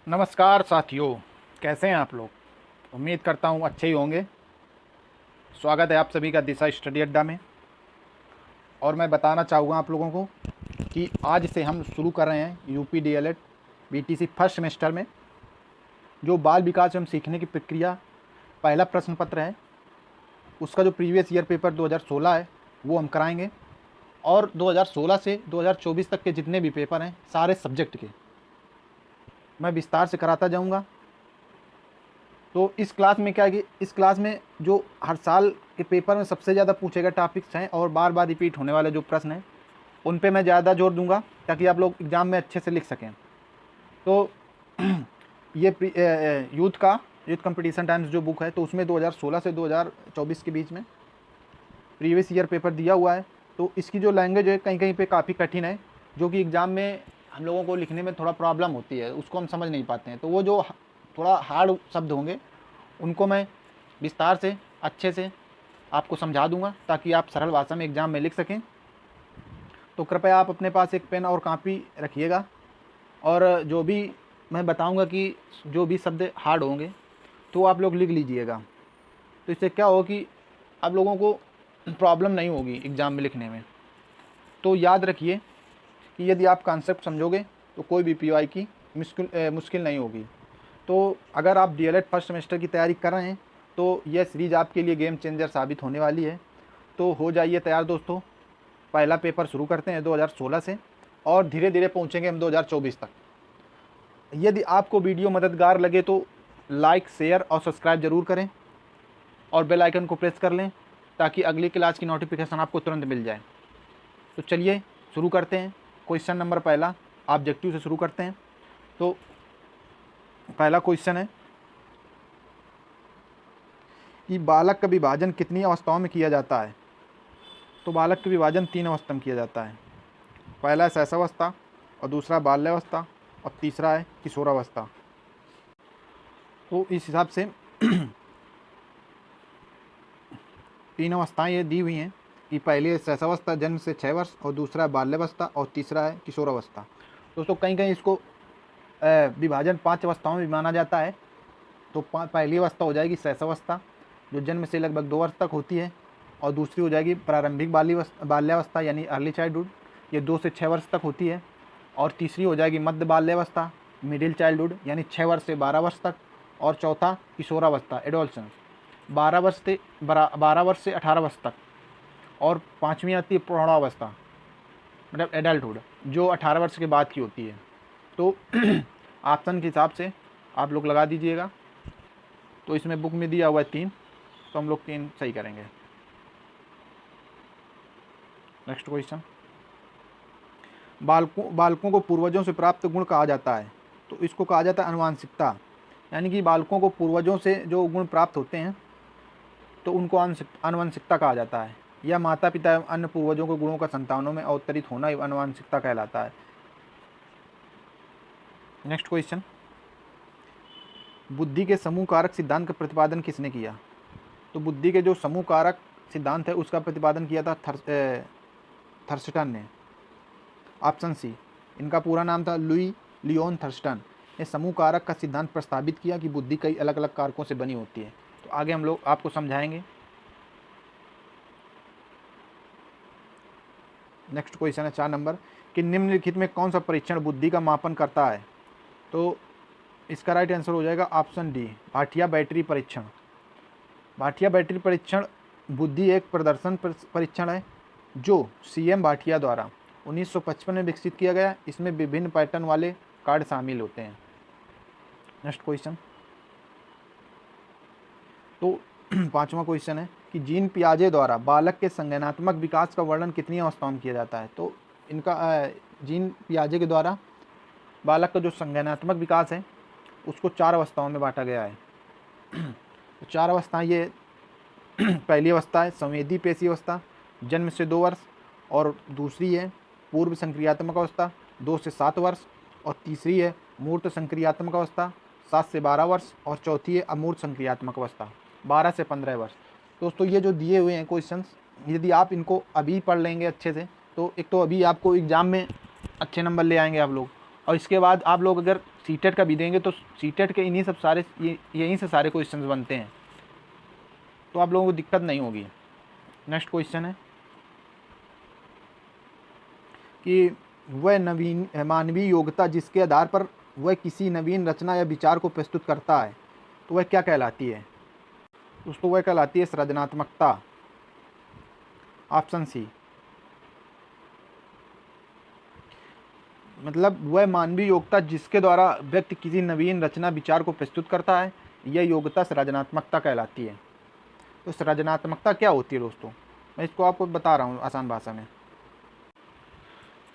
नमस्कार साथियों, कैसे हैं आप लोग। उम्मीद करता हूँ अच्छे ही होंगे। स्वागत है आप सभी का दिशा स्टडी अड्डा में। और मैं बताना चाहूँगा आप लोगों को कि आज से हम शुरू कर रहे हैं UP DElEd BTC first semester में जो बाल विकास एवं सीखने की प्रक्रिया पहला प्रश्न पत्र है, उसका जो प्रीवियस ईयर पेपर 2016 है वो हम कराएंगे। और 2016 से 2024 तक के जितने भी पेपर हैं सारे सब्जेक्ट के मैं विस्तार से कराता जाऊँगा। तो इस क्लास में क्या है कि इस क्लास में जो हर साल के पेपर में सबसे ज़्यादा पूछे गए टॉपिक्स हैं और बार बार रिपीट होने वाले जो प्रश्न हैं उन पे मैं ज़्यादा जोर दूंगा ताकि आप लोग एग्ज़ाम में अच्छे से लिख सकें। तो ये यूथ कंपटीशन टाइम्स जो बुक है तो उसमें 2016 से 2024 के बीच में प्रीवियस ईयर पेपर दिया हुआ है। तो इसकी जो लैंग्वेज है कहीं कहीं पे काफ़ी कठिन है, जो कि एग्ज़ाम में हम लोगों को लिखने में थोड़ा प्रॉब्लम होती है, उसको हम समझ नहीं पाते हैं। तो वो जो थोड़ा हार्ड शब्द होंगे उनको मैं विस्तार से अच्छे से आपको समझा दूंगा ताकि आप सरल भाषा में एग्ज़ाम में लिख सकें। तो कृपया आप अपने पास एक पेन और कापी रखिएगा और जो भी मैं बताऊंगा कि जो भी शब्द हार्ड होंगे तो आप लोग लिख लीजिएगा। तो इससे क्या हो कि आप लोगों को प्रॉब्लम नहीं होगी एग्ज़ाम में लिखने में। तो याद रखिए कि यदि आप कॉन्सेप्ट समझोगे तो कोई भी पीवाई की मुश्किल नहीं होगी। तो अगर आप डीएलएड फर्स्ट सेमेस्टर की तैयारी कर रहे हैं तो यह सीरीज़ आपके लिए गेम चेंजर साबित होने वाली है। तो हो जाइए तैयार दोस्तों, पहला पेपर शुरू करते हैं 2016 से और धीरे धीरे पहुंचेंगे हम 2024 तक। यदि आपको वीडियो मददगार लगे तो लाइक, शेयर और सब्सक्राइब ज़रूर करें और बेल आइकन को प्रेस कर लें ताकि अगली क्लास की नोटिफिकेशन आपको तुरंत मिल जाए। तो चलिए शुरू करते हैं। क्वेश्चन नंबर पहला ऑब्जेक्टिव से शुरू करते हैं। तो पहला क्वेश्चन है कि बालक का विभाजन कितनी अवस्थाओं में किया जाता है। तो बालक का विभाजन 3 अवस्था में किया जाता है। पहला है शैशवावस्था और दूसरा बाल्यावस्था और तीसरा है किशोरावस्था। तो इस हिसाब से 3 अवस्थाएं ये दी हुई हैं कि पहली है शैशवावस्था जन्म से 6 वर्ष और दूसरा है बाल्यावस्था और तीसरा है किशोरावस्था। दोस्तों कहीं कहीं इसको विभाजन 5 अवस्थाओं में भी माना जाता है। तो पहली अवस्था हो जाएगी शैशवावस्था जो जन्म से लगभग 2 वर्ष तक होती है, और दूसरी हो जाएगी प्रारंभिक बाल्यावस्था यानी अर्ली चाइल्डहुड, ये 2 से 6 वर्ष तक होती है। और तीसरी हो जाएगी मध्य बाल्यावस्था मिडिल चाइल्डहुड यानी 6 वर्ष से 12 वर्ष तक। और चौथा किशोरावस्था एडोलसेंस 12 वर्ष से 18 वर्ष तक। और पाँचवीं आती है प्रौढ़ावस्था मतलब एडल्टहुड जो 18 वर्ष के बाद की होती है। तो ऑप्शन के हिसाब से आप लोग लगा दीजिएगा। तो इसमें बुक में दिया हुआ है 3, तो हम लोग 3 सही करेंगे। नेक्स्ट क्वेश्चन, बालकों को पूर्वजों से प्राप्त गुण कहा जाता है। तो इसको कहा जाता है आनुवंशिकता, यानी कि बालकों को पूर्वजों से जो गुण प्राप्त होते हैं तो उनको आनुवंशिकता कहा जाता है। या माता पिता एवं अन्य पूर्वजों के गुणों का संतानों में अवतरित होना ही आनुवंशिकता कहलाता है। नेक्स्ट क्वेश्चन, बुद्धि के समूह कारक सिद्धांत का प्रतिपादन किसने किया। तो बुद्धि के जो समूह कारक सिद्धांत है उसका प्रतिपादन किया था थर्स्टन ने। ऑप्शन सी, इनका पूरा नाम था लुई लियोन थर्स्टन ने समूह कारक का सिद्धांत प्रस्तावित किया कि बुद्धि कई अलग अलग कारकों से बनी होती है। तो आगे हम लोग आपको समझाएंगे। नेक्स्ट क्वेश्चन है 4 नंबर कि निम्नलिखित में कौन सा परीक्षण बुद्धि का मापन करता है। तो इसका राइट आंसर हो जाएगा ऑप्शन डी, भाटिया बैटरी परीक्षण। भाटिया बैटरी परीक्षण बुद्धि एक प्रदर्शन परीक्षण है जो सीएम भाटिया द्वारा 1955 में विकसित किया गया। इसमें विभिन्न पैटर्न वाले कार्ड शामिल होते हैं। नेक्स्ट क्वेश्चन, तो 5वां क्वेश्चन है कि जीन पियाजे द्वारा बालक के संज्ञानात्मक विकास का वर्णन कितनी अवस्थाओं में किया जाता है। तो इनका जीन पियाजे के द्वारा बालक का जो संज्ञानात्मक विकास है उसको 4 अवस्थाओं में बांटा गया है। तो 4 अवस्थाएं ये पहली अवस्था है संवेदी पेशी अवस्था जन्म से 2 वर्ष, और दूसरी है पूर्व संक्रियात्मक अवस्था 2 से 7 वर्ष, और तीसरी है मूर्त संक्रियात्मक अवस्था 7 से 12 वर्ष, और चौथी है अमूर्त संक्रियात्मक अवस्था 12 से 15 वर्ष। दोस्तों ये जो दिए हुए हैं क्वेश्चंस, यदि आप इनको अभी पढ़ लेंगे अच्छे से तो एक तो अभी आपको एग्ज़ाम में अच्छे नंबर ले आएंगे आप लोग, और इसके बाद आप लोग अगर सीटेट का भी देंगे तो सीटेट के इन्हीं सब सारे यहीं से सारे क्वेश्चंस बनते हैं, तो आप लोगों को दिक्कत नहीं होगी। नेक्स्ट क्वेश्चन है कि वह नवीन मानवीय योग्यता जिसके आधार पर वह किसी नवीन रचना या विचार को प्रस्तुत करता है, तो वह क्या कहलाती है? दोस्तों वह कहलाती है सृजनात्मकता। Option C. मतलब वह मानवीय योग्यता जिसके द्वारा व्यक्ति किसी नवीन रचना विचार को प्रस्तुत करता है, यह योग्यता सृजनात्मकता कहलाती है। तो सृजनात्मकता क्या होती है दोस्तों, मैं इसको आपको बता रहा हूँ आसान भाषा में।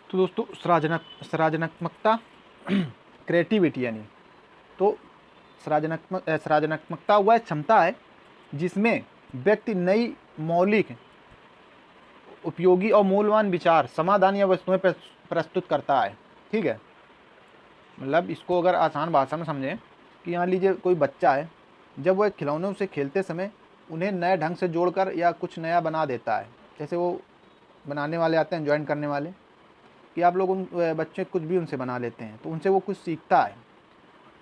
तो दोस्तों सृजनात्मकता क्रिएटिविटी यानी, तो सृजनात्मकता वह क्षमता है जिसमें व्यक्ति नई, मौलिक, उपयोगी और मूल्यवान विचार, समाधान या वस्तुएं प्रस्तुत करता है। ठीक है, मतलब इसको अगर आसान भाषा में समझें कि मान लीजिए कोई बच्चा है, जब वह खिलौनों से खेलते समय उन्हें नए ढंग से जोड़कर या कुछ नया बना देता है, जैसे वो बनाने वाले आते हैं ज्वाइन करने वाले, कि आप लोग उन बच्चे कुछ भी उनसे बना लेते हैं तो उनसे वो कुछ सीखता है।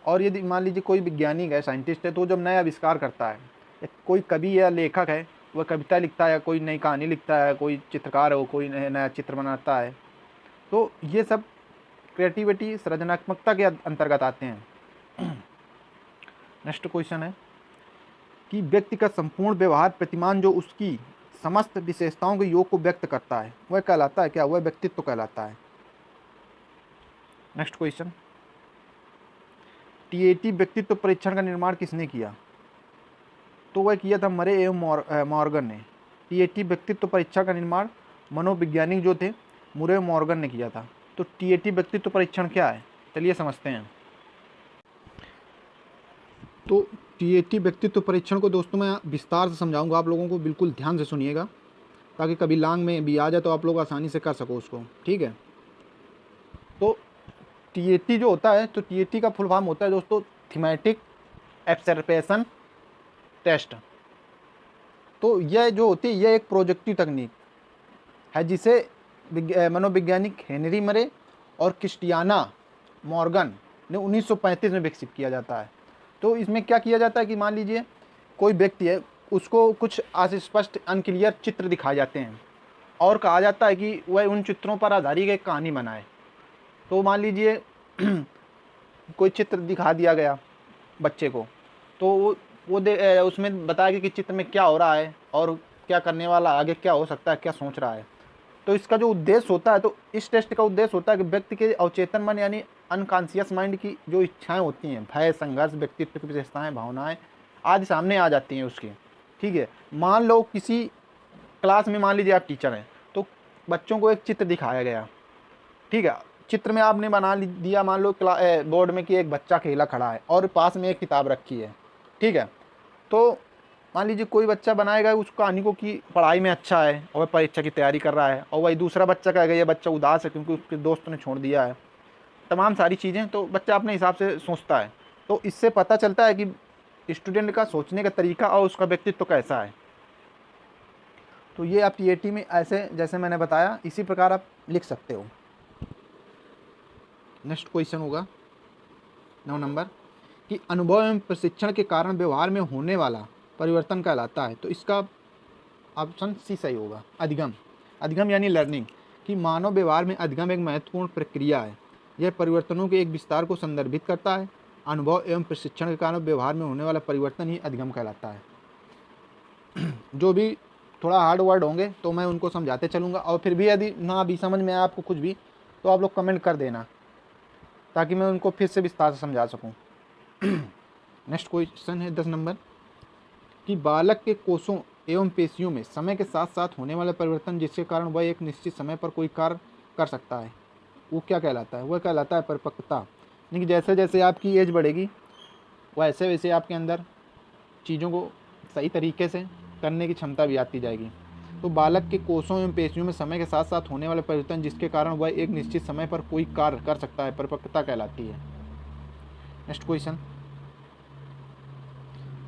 और यदि मान लीजिए कोई वैज्ञानिक है, साइंटिस्ट है, तो जब नया आविष्कार करता है, या कोई कवि या लेखक है, वह कविता लिखता है, कोई नई कहानी लिखता है, कोई चित्रकार है, वो कोई नया चित्र बनाता है, तो ये सब क्रिएटिविटी, सृजनात्मकता के अंतर्गत आते हैं। नेक्स्ट क्वेश्चन है कि व्यक्ति का संपूर्ण व्यवहार प्रतिमान जो उसकी समस्त विशेषताओं के योग को व्यक्त करता है, वह कहलाता है क्या? वह व्यक्तित्व कहलाता है। नेक्स्ट क्वेश्चन, टीएटी व्यक्तित्व परीक्षण का निर्माण किसने किया? तो वह किया था मरे एवं मॉर्गन ने। टीएटी व्यक्तित्व परीक्षण का निर्माण मनोवैज्ञानिक जो थे मुरे मॉर्गन ने किया था। तो टीएटी व्यक्तित्व परीक्षण क्या है, चलिए समझते हैं। तो टीएटी व्यक्तित्व परीक्षण को दोस्तों मैं विस्तार से समझाऊंगा, आप लोगों को बिल्कुल ध्यान से सुनिएगा, ताकि कभी लांग में भी आ जाए तो आप लोग आसानी से कर सको उसको। ठीक है, तो टीएटी जो होता है, तो टीएटी का फुल फॉर्म होता है दोस्तों थीमेटिक एब्जर्वेशन टेस्ट। तो यह जो होती है, यह एक प्रोजेक्टिव तकनीक है जिसे मनोवैज्ञानिक हेनरी मरे और क्रिस्टियाना मॉर्गन ने 1935 में विकसित किया जाता है। तो इसमें क्या किया जाता है कि मान लीजिए कोई व्यक्ति है, उसको कुछ अस्पष्ट अनक्लियर चित्र दिखाए जाते हैं और कहा जाता है कि वह उन चित्रों पर आधारित एक कहानी बनाए। तो मान लीजिए कोई चित्र दिखा दिया गया बच्चे को, तो वो उसमें बताया गया कि चित्र में क्या हो रहा है और क्या करने वाला, आगे क्या हो सकता है, क्या सोच रहा है। तो इसका जो उद्देश्य होता है, तो इस टेस्ट का उद्देश्य होता है कि व्यक्ति के अवचेतन मन यानी अनकॉन्शियस माइंड की जो इच्छाएं होती हैं, भय, संघर्ष, व्यक्तित्व की विशेषताएं, भावनाएं आदि सामने आ जाती हैं उसकी। ठीक है, मान लो किसी क्लास में मान लीजिए आप टीचर हैं, तो बच्चों को एक चित्र दिखाया गया। ठीक है, चित्र में आपने बना दिया मान लो बोर्ड में कि एक बच्चा अकेला खड़ा है और पास में एक किताब रखी है। ठीक है, तो मान लीजिए कोई बच्चा बनाएगा उस कहानी को कि पढ़ाई में अच्छा है और परीक्षा की तैयारी कर रहा है, और वही दूसरा बच्चा कहेगा ये बच्चा उदास है क्योंकि उसके दोस्त ने छोड़ दिया है, तमाम सारी चीज़ें। तो बच्चा अपने हिसाब से सोचता है। तो इससे पता चलता है कि स्टूडेंट का सोचने का तरीका और उसका व्यक्तित्व कैसा है। तो ये आप टीएटी में ऐसे जैसे मैंने बताया इसी प्रकार आप लिख सकते हो। नेक्स्ट क्वेश्चन होगा 9 नंबर कि अनुभव एवं प्रशिक्षण के कारण व्यवहार में होने वाला परिवर्तन कहलाता है। तो इसका ऑप्शन सी सही होगा, अधिगम। अधिगम यानी लर्निंग, कि मानव व्यवहार में अधिगम एक महत्वपूर्ण प्रक्रिया है। यह परिवर्तनों के एक विस्तार को संदर्भित करता है। अनुभव एवं प्रशिक्षण के कारण व्यवहार में होने वाला परिवर्तन ही अधिगम कहलाता है। जो भी थोड़ा हार्ड वर्ड होंगे तो मैं उनको समझाते चलूँगा, और फिर भी यदि ना भी समझ में आए आपको कुछ भी तो आप लोग कमेंट कर देना ताकि मैं उनको फिर से विस्तार से समझा सकूँ। नेक्स्ट क्वेश्चन है 10 नंबर कि बालक के कोषों एवं पेशियों में समय के साथ साथ होने वाला परिवर्तन जिसके कारण वह एक निश्चित समय पर कोई कार्य कर सकता है, वो क्या कहलाता है? वह कहलाता है परिपक्वता। यानी कि जैसे जैसे आपकी एज बढ़ेगी वैसे वैसे आपके अंदर चीज़ों को सही तरीके से करने की क्षमता भी आती जाएगी। तो बालक के कोषों एवं पेशियों में समय के साथ साथ होने वाले परिवर्तन जिसके कारण वह एक निश्चित समय पर कोई कार्य कर सकता है, परिपक्वता कहलाती है। नेक्स्ट क्वेश्चन,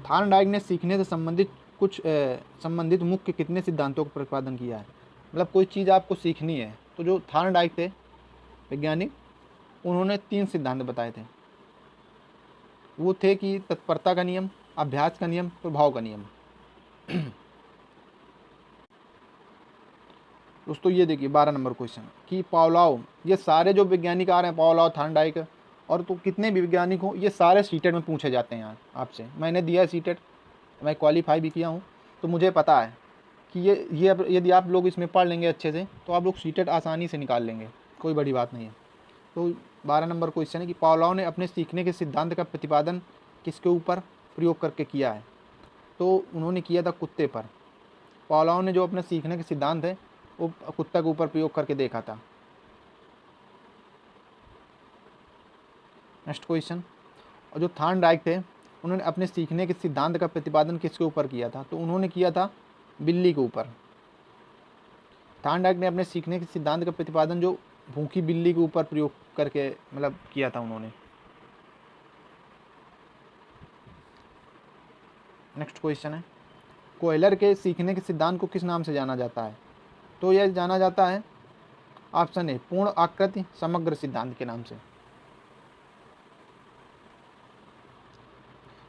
थार्नडाइक ने सीखने से संबंधित मुख्य कितने सिद्धांतों का प्रतिपादन किया है? मतलब कोई चीज़ आपको सीखनी है तो जो थार्नडाइक थे वैज्ञानिक, उन्होंने 3 सिद्धांत बताए थे। वो थे कि तत्परता का नियम, अभ्यास का नियम, प्रभाव का नियम। दोस्तों ये देखिए 12 नंबर क्वेश्चन कि पावलोव, ये सारे जो वैज्ञानिक आ रहे हैं, पावलोव, थॉर्नडाइक और तो कितने भी वैज्ञानिक हो, ये सारे सीटेट में पूछे जाते हैं यार आपसे। मैंने दिया है सीटेट, मैं क्वालिफाई भी किया हूँ, तो मुझे पता है कि ये यदि आप लोग इसमें पढ़ लेंगे अच्छे से तो आप लोग सीटेट आसानी से निकाल लेंगे, कोई बड़ी बात नहीं है। तो 12 नंबर क्वेश्चन है कि पावलोव ने अपने सीखने के सिद्धांत का प्रतिपादन किसके ऊपर प्रयोग करके किया है? तो उन्होंने किया था कुत्ते पर। पावलोव ने जो अपने सीखने के सिद्धांत है वो कुत्ते के ऊपर प्रयोग करके देखा था। नेक्स्ट क्वेश्चन, और जो थॉर्नडाइक थे उन्होंने अपने सीखने के सिद्धांत का प्रतिपादन किसके ऊपर किया था? तो उन्होंने किया था बिल्ली के ऊपर। थॉर्नडाइक ने अपने सीखने के सिद्धांत का प्रतिपादन जो भूखी बिल्ली के ऊपर प्रयोग करके मतलब किया था उन्होंने। नेक्स्ट क्वेश्चन है, कोयलर के सीखने के सिद्धांत को किस नाम से जाना जाता है? तो यह जाना जाता है ऑप्शन ए पूर्ण आकृति समग्र सिद्धांत के नाम से।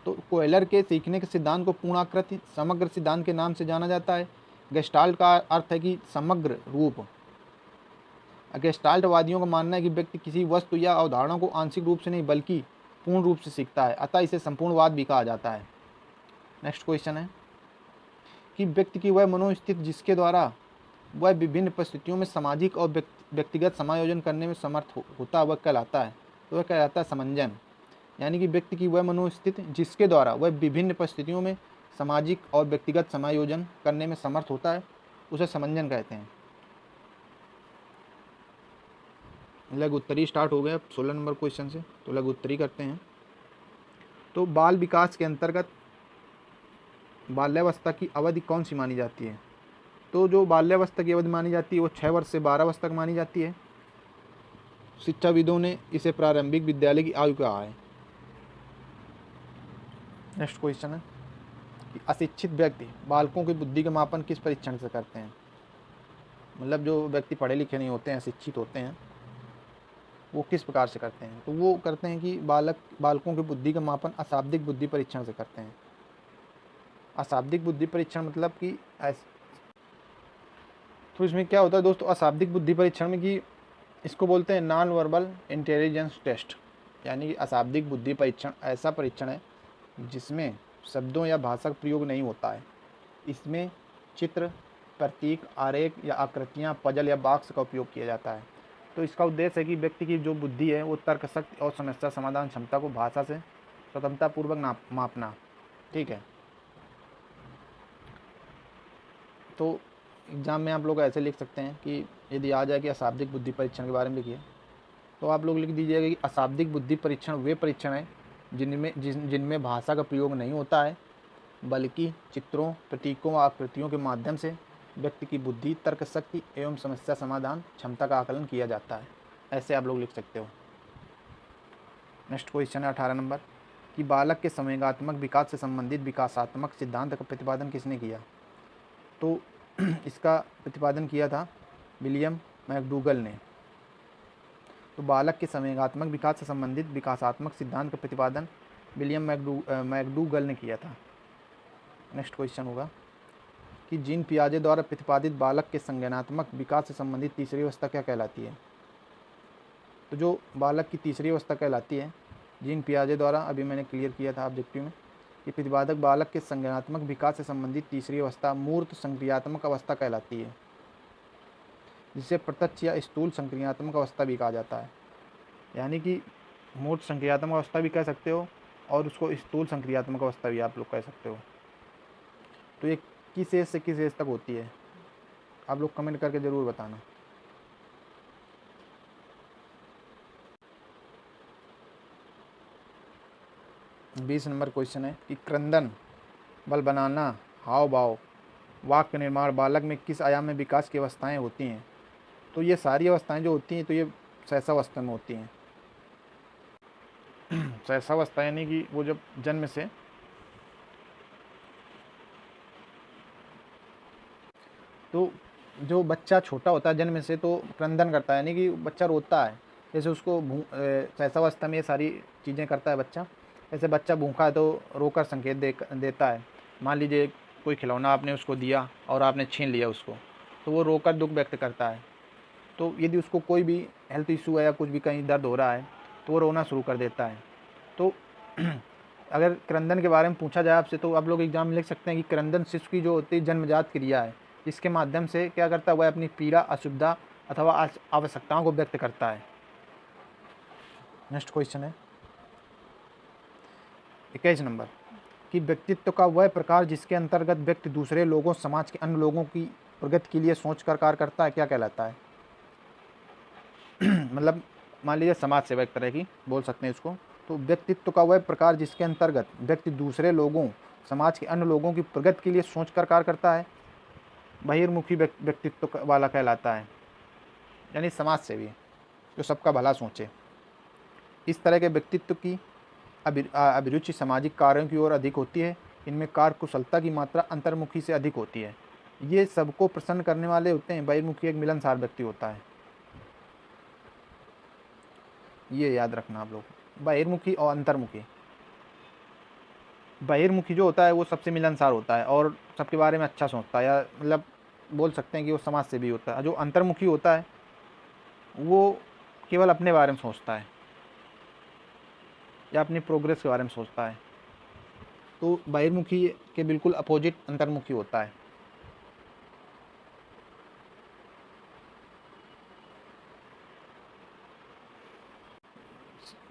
तो कोयलर के सीखने के सिद्धांत को पूर्ण आकृति समग्र सिद्धांत के नाम से जाना जाता है। गेस्टाल्ट का अर्थ है कि समग्र रूप। गेस्टाल्टवादियों का मानना है कि व्यक्ति किसी वस्तु या अवधारणा को आंशिक रूप से नहीं बल्कि पूर्ण रूप से सीखता है, अतः इसे संपूर्णवाद भी कहा जाता है। नेक्स्ट क्वेश्चन है कि व्यक्ति की वह मनोस्थिति जिसके द्वारा वह विभिन्न परिस्थितियों में सामाजिक और व्यक्तिगत समायोजन करने में समर्थ होता है, वह कहलाता है। तो वह कहलाता है समंजन। यानी कि व्यक्ति की वह मनोस्थिति जिसके द्वारा वह विभिन्न परिस्थितियों में सामाजिक और व्यक्तिगत समायोजन करने में समर्थ होता है, उसे समंजन कहते हैं। लघु उत्तरी स्टार्ट हो गया 16 नंबर क्वेश्चन से, तो लघु उत्तरी करते हैं। तो बाल विकास के अंतर्गत बाल्यावस्था की अवधि कौन सी मानी जाती है? तो जो बाल्यावस्था की अवधि मानी जाती है वो 6 वर्ष से 12 वर्ष तक मानी जाती है। शिक्षाविदों ने इसे प्रारंभिक विद्यालय की आयु कहा है। नेक्स्ट क्वेश्चन है कि अशिक्षित व्यक्ति बालकों की बुद्धि का मापन किस परीक्षण से करते हैं? मतलब जो व्यक्ति पढ़े लिखे नहीं होते हैं, अशिक्षित होते हैं, वो किस प्रकार से करते हैं? तो वो करते हैं कि बालकों की बुद्धि का मापन अशाब्दिक बुद्धि परीक्षण से करते हैं। अशाब्दिक बुद्धि परीक्षण मतलब कि तो इसमें क्या होता है दोस्तों, अशाब्दिक बुद्धि परीक्षण में कि इसको बोलते हैं नॉन वर्बल इंटेलिजेंस टेस्ट। यानी कि अशाब्दिक बुद्धि परीक्षण ऐसा परीक्षण है जिसमें शब्दों या भाषा का प्रयोग नहीं होता है। इसमें चित्र, प्रतीक, आरेख या आकृतियाँ, पजल या बॉक्स का उपयोग किया जाता है। तो इसका उद्देश्य है कि व्यक्ति की जो बुद्धि है वो तर्क शक्ति और समस्या समाधान क्षमता को भाषा से स्वतंत्रतापूर्वक मापना। ठीक है, तो एग्ज़ाम में आप लोग ऐसे लिख सकते हैं कि यदि आ जाए कि अशाब्दिक बुद्धि परीक्षण के बारे में लिखिए, तो आप लोग लिख दीजिएगा कि अशाब्दिक बुद्धि परीक्षण वे परीक्षण हैं जिनमें भाषा का प्रयोग नहीं होता है, बल्कि चित्रों, प्रतीकों व आकृतियों के माध्यम से व्यक्ति की बुद्धि, तर्क शक्ति एवं समस्या समाधान क्षमता का आकलन किया जाता है। ऐसे आप लोग लिख सकते हो। नेक्स्ट क्वेश्चन है 18 नंबर कि बालक के संवेगात्मक विकास से संबंधित विकासात्मक सिद्धांत का प्रतिपादन किसने किया? तो इसका प्रतिपादन किया था विलियम मैकडूगल ने। तो बालक के संवेगात्मक विकास से संबंधित विकासात्मक सिद्धांत का प्रतिपादन विलियम मैकडूगल ने किया था। नेक्स्ट क्वेश्चन होगा कि जीन पियाजे द्वारा प्रतिपादित बालक के संज्ञानात्मक विकास से संबंधित तीसरी अवस्था क्या कहलाती है? तो जो बालक की तीसरी अवस्था कहलाती है जीन पियाजे द्वारा, अभी मैंने क्लियर किया था ऑब्जेक्टिव में, कि प्रतिपादक बालक के संज्ञानात्मक विकास से संबंधित तीसरी अवस्था मूर्त संक्रियात्मक अवस्था कहलाती है, जिसे प्रत्यक्ष या स्थूल संक्रियात्मक अवस्था भी कहा जाता है। यानी कि मूर्त संक्रियात्मक अवस्था भी कह सकते हो और उसको स्थूल संक्रियात्मक अवस्था भी आप लोग कह सकते हो। तो ये किस एज से किस एज तक होती है, आप लोग कमेंट करके ज़रूर बताना। बीस नंबर क्वेश्चन है कि क्रंदन, बल बनाना, हाव भाव, वाक्य निर्माण बालक में किस आयाम में विकास की अवस्थाएं होती हैं? तो ये सारी अवस्थाएं जो होती हैं तो ये शैशवावस्था में होती हैं। शैशवावस्था यानी कि वो जब जन्म से तो जो बच्चा छोटा होता है जन्म से तो क्रंदन करता है, यानी कि बच्चा रोता है। जैसे उसको शैशवावस्था में ये सारी चीज़ें करता है बच्चा। जैसे बच्चा भूखा है तो रोकर संकेत देता है। मान लीजिए कोई खिलौना आपने उसको दिया और आपने छीन लिया उसको, तो वो रोकर दुख व्यक्त करता है। तो यदि उसको कोई भी हेल्थ इशू है या कुछ भी कहीं दर्द हो रहा है तो वो रोना शुरू कर देता है। तो अगर क्रंदन के बारे में पूछा जाए आपसे, तो आप लोग एग्जाम में लिख सकते हैं कि क्रंदन शिशु की जो होती है जन्मजात क्रिया है, जिसके माध्यम से क्या करता है, वह अपनी पीड़ा, असुविधा अथवा आवश्यकताओं को व्यक्त करता है। नेक्स्ट क्वेश्चन है 21 नंबर कि व्यक्तित्व का वह प्रकार जिसके अंतर्गत व्यक्ति दूसरे लोगों, समाज के अन्य लोगों की प्रगति के लिए सोच कर कार्य करता है, क्या कहलाता है? मतलब मान लीजिए समाज सेवा एक तरह की बोल सकते हैं इसको। तो व्यक्तित्व का वह प्रकार जिसके अंतर्गत व्यक्ति दूसरे लोगों, समाज के अन्य लोगों की प्रगति के लिए सोच कर कार्य करता है, बहिर्मुखी व्यक्तित्व वाला कहलाता है, यानी समाज सेवी जो सबका भला सोचे। इस तरह के व्यक्तित्व की अभिरुचि सामाजिक कार्यों की ओर अधिक होती है। इनमें कार्य कुशलता की मात्रा अंतर्मुखी से अधिक होती है। ये सबको प्रसन्न करने वाले होते हैं। बहिर्मुखी एक मिलनसार व्यक्ति होता है, ये याद रखना आप लोग। बहिर्मुखी और अंतर्मुखी, बहिर्मुखी जो होता है वो सबसे मिलनसार होता है और सबके बारे में अच्छा सोचता है, या मतलब बोल सकते हैं कि वो समाज से भी होता है। जो अंतर्मुखी होता है वो केवल अपने बारे में सोचता है या अपनी प्रोग्रेस के बारे में सोचता है। तो बहिर्मुखी के बिल्कुल अपोजिट अंतर्मुखी होता है।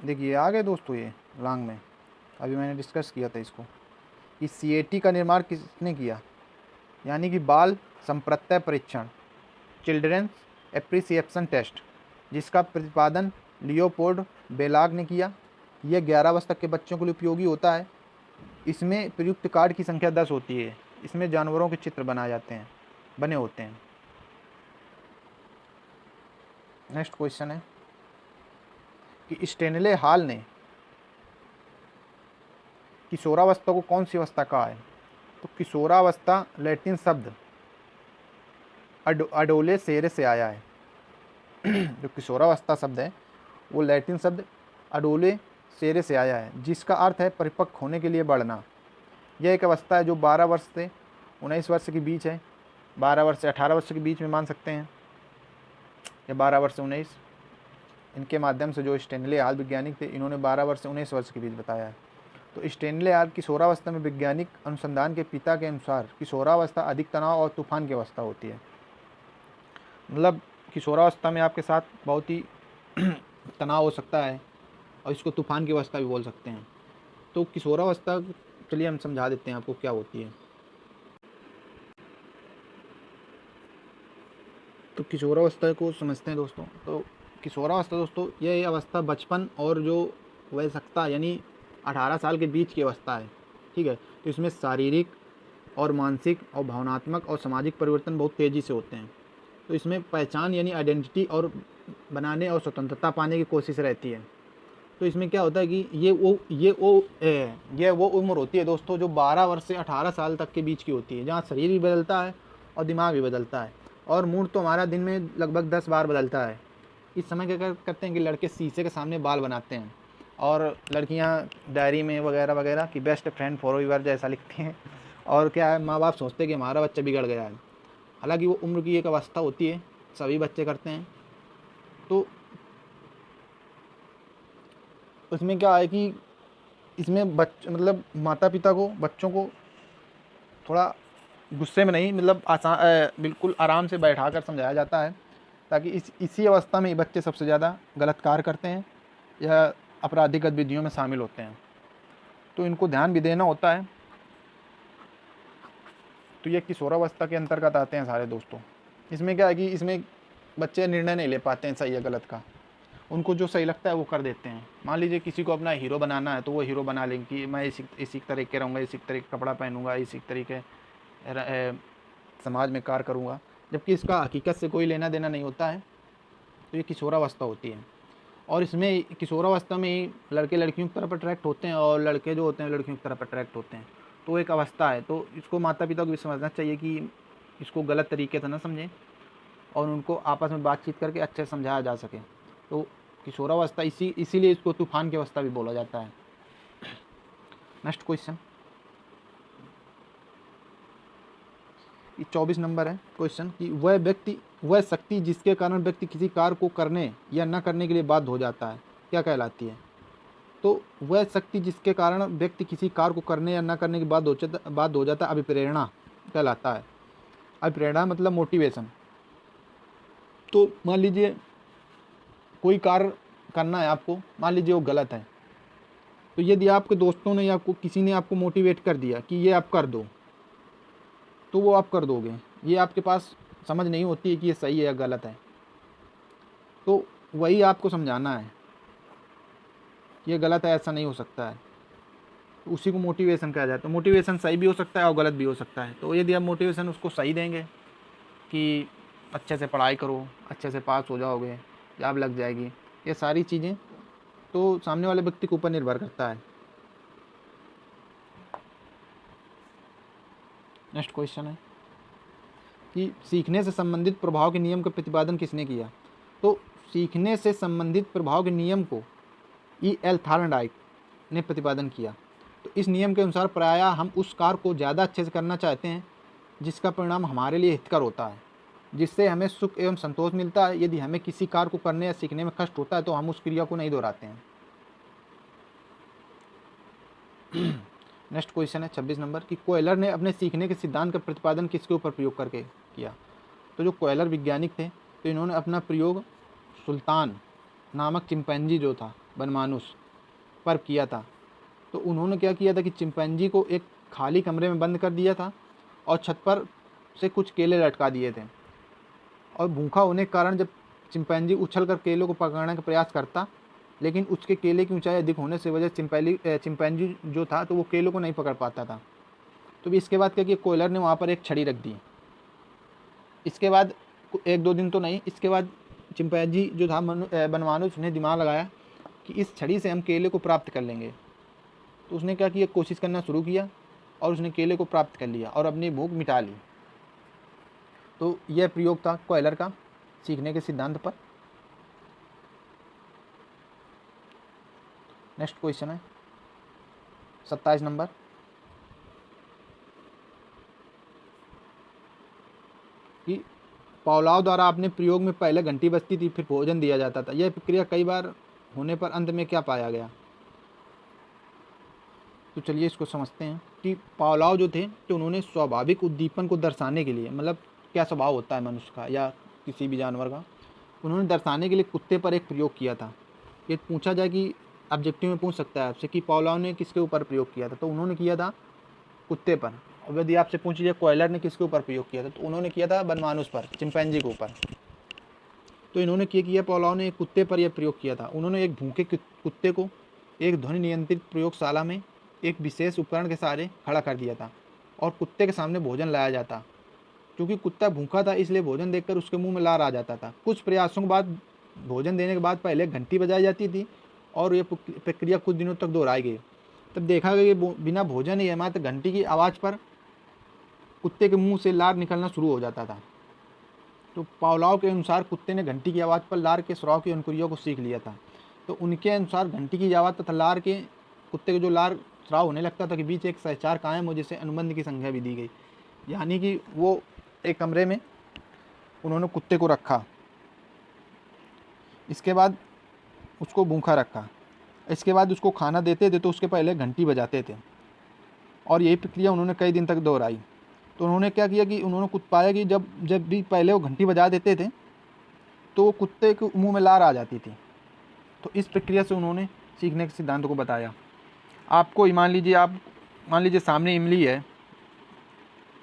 देखिए आ गए दोस्तों ये लॉन्ग में, अभी मैंने डिस्कस किया था इसको। इस CAT का निर्माण किसने किया? यानी कि बाल संप्रत्यय परीक्षण, चिल्ड्रेंस एप्रिसिएशन टेस्ट, जिसका प्रतिपादन लियोपोल्ड बेलाग ने किया। यह 11 वर्ष तक के बच्चों के लिए उपयोगी होता है। इसमें प्रयुक्त कार्ड की संख्या 10 होती है। इसमें जानवरों के चित्र बने होते हैं। नेक्स्ट क्वेश्चन है कि स्टेनले हॉल ने किशोरावस्था को कौन सी अवस्था कहा है? तो किशोरावस्था लैटिन शब्द अडोले सेरे से आया है। जो किशोरावस्था शब्द है वो लैटिन शब्द अडोले सेरे से आया है, जिसका अर्थ है परिपक्व होने के लिए बढ़ना। यह एक अवस्था है जो 12 वर्ष से 19 वर्ष के बीच है। 12 वर्ष से 18 वर्ष के बीच में मान सकते हैं, या 12 वर्ष से 19। इनके माध्यम से जो स्टेनले हॉल वैज्ञानिक थे, इन्होंने 12 वर्ष से 19 वर्ष के बीच बताया है। तो स्टेनले हॉल किशोरावस्था में वैज्ञानिक अनुसंधान के पिता के अनुसार किशोरावस्था अधिक तनाव और तूफान की अवस्था होती है। मतलब किशोरावस्था में आपके साथ बहुत ही तनाव हो सकता है और इसको तूफान की अवस्था भी बोल सकते हैं। तो किशोरावस्था चलिए हम समझा देते हैं आपको क्या होती है। तो किशोरावस्था को समझते हैं दोस्तों। तो किशोरावस्था दोस्तों यह अवस्था बचपन और जो वयस्कता यानी 18 साल के बीच की अवस्था है, ठीक है। तो इसमें शारीरिक और मानसिक और भावनात्मक और सामाजिक परिवर्तन बहुत तेज़ी से होते हैं। तो इसमें पहचान यानी आइडेंटिटी और बनाने और स्वतंत्रता पाने की कोशिश रहती है। तो इसमें क्या होता है कि ये वो उम्र होती है दोस्तों जो 12 वर्ष से 18 साल तक के बीच की होती है, जहाँ शरीर भी बदलता है और दिमाग भी बदलता है, और मूड तो हमारा दिन में लगभग 10 बार बदलता है। इस समय क्या करते हैं कि लड़के शीशे के सामने बाल बनाते हैं और लड़कियां डायरी में वगैरह वगैरह कि बेस्ट फ्रेंड फॉरएवर जैसा लिखती हैं। और क्या है, माँ बाप सोचते हैं कि हमारा बच्चा बिगड़ गया है। हालांकि वो उम्र की एक अवस्था होती है, सभी बच्चे करते हैं। तो उसमें क्या है कि इसमें मतलब माता पिता को बच्चों को थोड़ा गुस्से में नहीं, मतलब बिल्कुल आराम से बैठा कर समझाया जाता है, ताकि इसी अवस्था में बच्चे सबसे ज़्यादा गलत कार्य करते हैं या आपराधिक गतिविधियों में शामिल होते हैं। तो इनको ध्यान भी देना होता है। तो ये किशोरावस्था के अंतर्गत आते हैं सारे दोस्तों। इसमें क्या है कि इसमें बच्चे निर्णय नहीं ले पाते हैं सही या गलत का। उनको जो सही लगता है वो कर देते हैं। मान लीजिए किसी को अपना हीरो बनाना है तो वो हीरो बना लेंगे कि मैं इसी तरीके रहूँगा, इसी तरीके कपड़ा पहनूंगा, इसी तरीके समाज में कार्य करूँगा, जबकि इसका हकीकत से कोई लेना देना नहीं होता है। तो ये किशोरावस्था होती है। और इसमें किशोरावस्था में ही लड़के लड़कियों की तरफ अट्रैक्ट होते हैं और लड़के जो होते हैं लड़कियों की तरफ अट्रैक्ट होते हैं। तो एक अवस्था है। तो इसको माता पिता को भी समझना चाहिए कि इसको गलत तरीके से ना समझें और उनको आपस में बातचीत करके अच्छे से समझाया जा सके। तो किशोरावस्था, इसीलिए इसको तूफान की अवस्था भी बोला जाता है। नेक्स्ट क्वेश्चन, 24 नंबर है क्वेश्चन कि वह शक्ति जिसके कारण व्यक्ति किसी कार्य को करने या न करने के लिए बाध्य हो जाता है क्या कहलाती है? तो वह शक्ति जिसके कारण व्यक्ति किसी कार्य को करने या न करने के बाद बाध्य हो जाता है अभिप्रेरणा कहलाता है। अभिप्रेरणा मतलब मोटिवेशन। तो मान लीजिए कोई कार्य करना है आपको, मान लीजिए वो गलत है, तो यदि आपके दोस्तों ने या किसी ने आपको मोटिवेट कर दिया कि ये आप कर दो, तो वो आप कर दोगे। ये आपके पास समझ नहीं होती है कि ये सही है या गलत है, तो वही आपको समझाना है कि ये गलत है, ऐसा नहीं हो सकता है। तो उसी को मोटिवेशन कहा जाता है। मोटिवेशन सही भी हो सकता है और गलत भी हो सकता है। तो यदि आप मोटिवेशन उसको सही देंगे कि अच्छे से पढ़ाई करो, अच्छे से पास हो जाओगे, जॉब लग जाएगी, ये सारी चीज़ें तो सामने वाले व्यक्ति के ऊपर निर्भर करता है। नेक्स्ट क्वेश्चन है कि सीखने से संबंधित प्रभाव के नियम का प्रतिपादन किसने किया? तो सीखने से संबंधित प्रभाव के नियम को E.L. थॉर्नडाइक ने प्रतिपादन किया। तो इस नियम के अनुसार प्रायः हम उस कार्य को ज़्यादा अच्छे से करना चाहते हैं जिसका परिणाम हमारे लिए हितकर होता है, जिससे हमें सुख एवं संतोष मिलता है। यदि हमें किसी कार्य को करने या सीखने में कष्ट होता है तो हम उस क्रिया को नहीं दोहराते हैं। नेक्स्ट क्वेश्चन है 26 नंबर कि कोयलर ने अपने सीखने के सिद्धांत का प्रतिपादन किसके ऊपर प्रयोग करके किया? तो जो कोयलर वैज्ञानिक थे, तो इन्होंने अपना प्रयोग सुल्तान नामक चिंपैंजी जो था बनमानुस पर किया था। तो उन्होंने क्या किया था कि चिंपैंजी को एक खाली कमरे में बंद कर दिया था और छत पर से कुछ केले लटका दिए थे, और भूखा होने के कारण जब चिंपैंजी उछल कर केलों को पकड़ने का प्रयास करता, लेकिन उसके केले की ऊंचाई अधिक होने से वजह चिंपैंजी जो था तो वो केलों को नहीं पकड़ पाता था। तो इसके बाद क्या किया, कोयलर ने वहाँ पर एक छड़ी रख दी। इसके बाद 1-2 दिन तो नहीं, इसके बाद चिंपैंजी जो था बनमानुस ने दिमाग लगाया कि इस छड़ी से हम केले को प्राप्त कर लेंगे। तो उसने क्या किया, कोशिश करना शुरू किया और उसने केले को प्राप्त कर लिया और अपनी भूख मिटा ली। तो यह प्रयोग था कोयलर का सीखने के सिद्धांत पर। नेक्स्ट क्वेश्चन है 27 नंबर कि पावलोव द्वारा अपने प्रयोग में पहले घंटी बजती थी फिर भोजन दिया जाता था। यह प्रक्रिया कई बार होने पर अंत में क्या पाया गया? तो चलिए इसको समझते हैं कि पावलोव जो थे तो उन्होंने स्वाभाविक उद्दीपन को दर्शाने के लिए, मतलब क्या स्वभाव होता है मनुष्य का या किसी भी जानवर का, उन्होंने दर्शाने के लिए कुत्ते पर एक प्रयोग किया था। ये पूछा जाए कि ऑब्जेक्टिव में पूछ सकता है आपसे कि पावलोव ने किसके ऊपर प्रयोग किया था, तो उन्होंने किया था कुत्ते पर। और यदि आपसे पूछ जाए कोयलर ने किसके ऊपर प्रयोग किया था, तो उन्होंने किया था बनमानुस पर, चिंपैंजी के ऊपर। तो इन्होंने क्या किया, पावलोव ने एक कुत्ते पर यह प्रयोग किया था। उन्होंने एक भूखे कुत्ते को एक ध्वनि नियंत्रित प्रयोगशाला में एक विशेष उपकरण के सहारे खड़ा कर दिया था और कुत्ते के सामने भोजन लाया जाता। क्योंकि कुत्ता भूखा था इसलिए भोजन देखकर उसके मुंह में लार आ जाता था। कुछ प्रयासों के बाद भोजन देने के बाद पहले घंटी बजाई जाती थी और यह प्रक्रिया कुछ दिनों तक दोहराई गई। तब देखा गया कि बिना भोजन या मात्र घंटी की आवाज़ पर कुत्ते के मुंह से लार निकलना शुरू हो जाता था। तो पावलोव के अनुसार कुत्ते ने घंटी की आवाज़ पर लार के स्राव की अनुक्रिया को सीख लिया था। तो उनके अनुसार घंटी की आवाज़ तथा लार के कुत्ते के जो लार स्राव होने लगता था के बीच एक सहचार कायम हो, जिसे अनुबंध की संज्ञा भी दी गई। यानी कि वो एक कमरे में उन्होंने कुत्ते को रखा, इसके बाद उसको भूखा रखा, इसके बाद उसको खाना देते थे तो उसके पहले घंटी बजाते थे, और यही प्रक्रिया उन्होंने कई दिन तक दोहराई। तो उन्होंने क्या किया कि उन्होंने कुछ पाया कि जब भी पहले वो घंटी बजा देते थे तो कुत्ते के मुंह में लार आ जाती थी। तो इस प्रक्रिया से उन्होंने सीखने के सिद्धांत को बताया। आपको मान लीजिए सामने इमली है,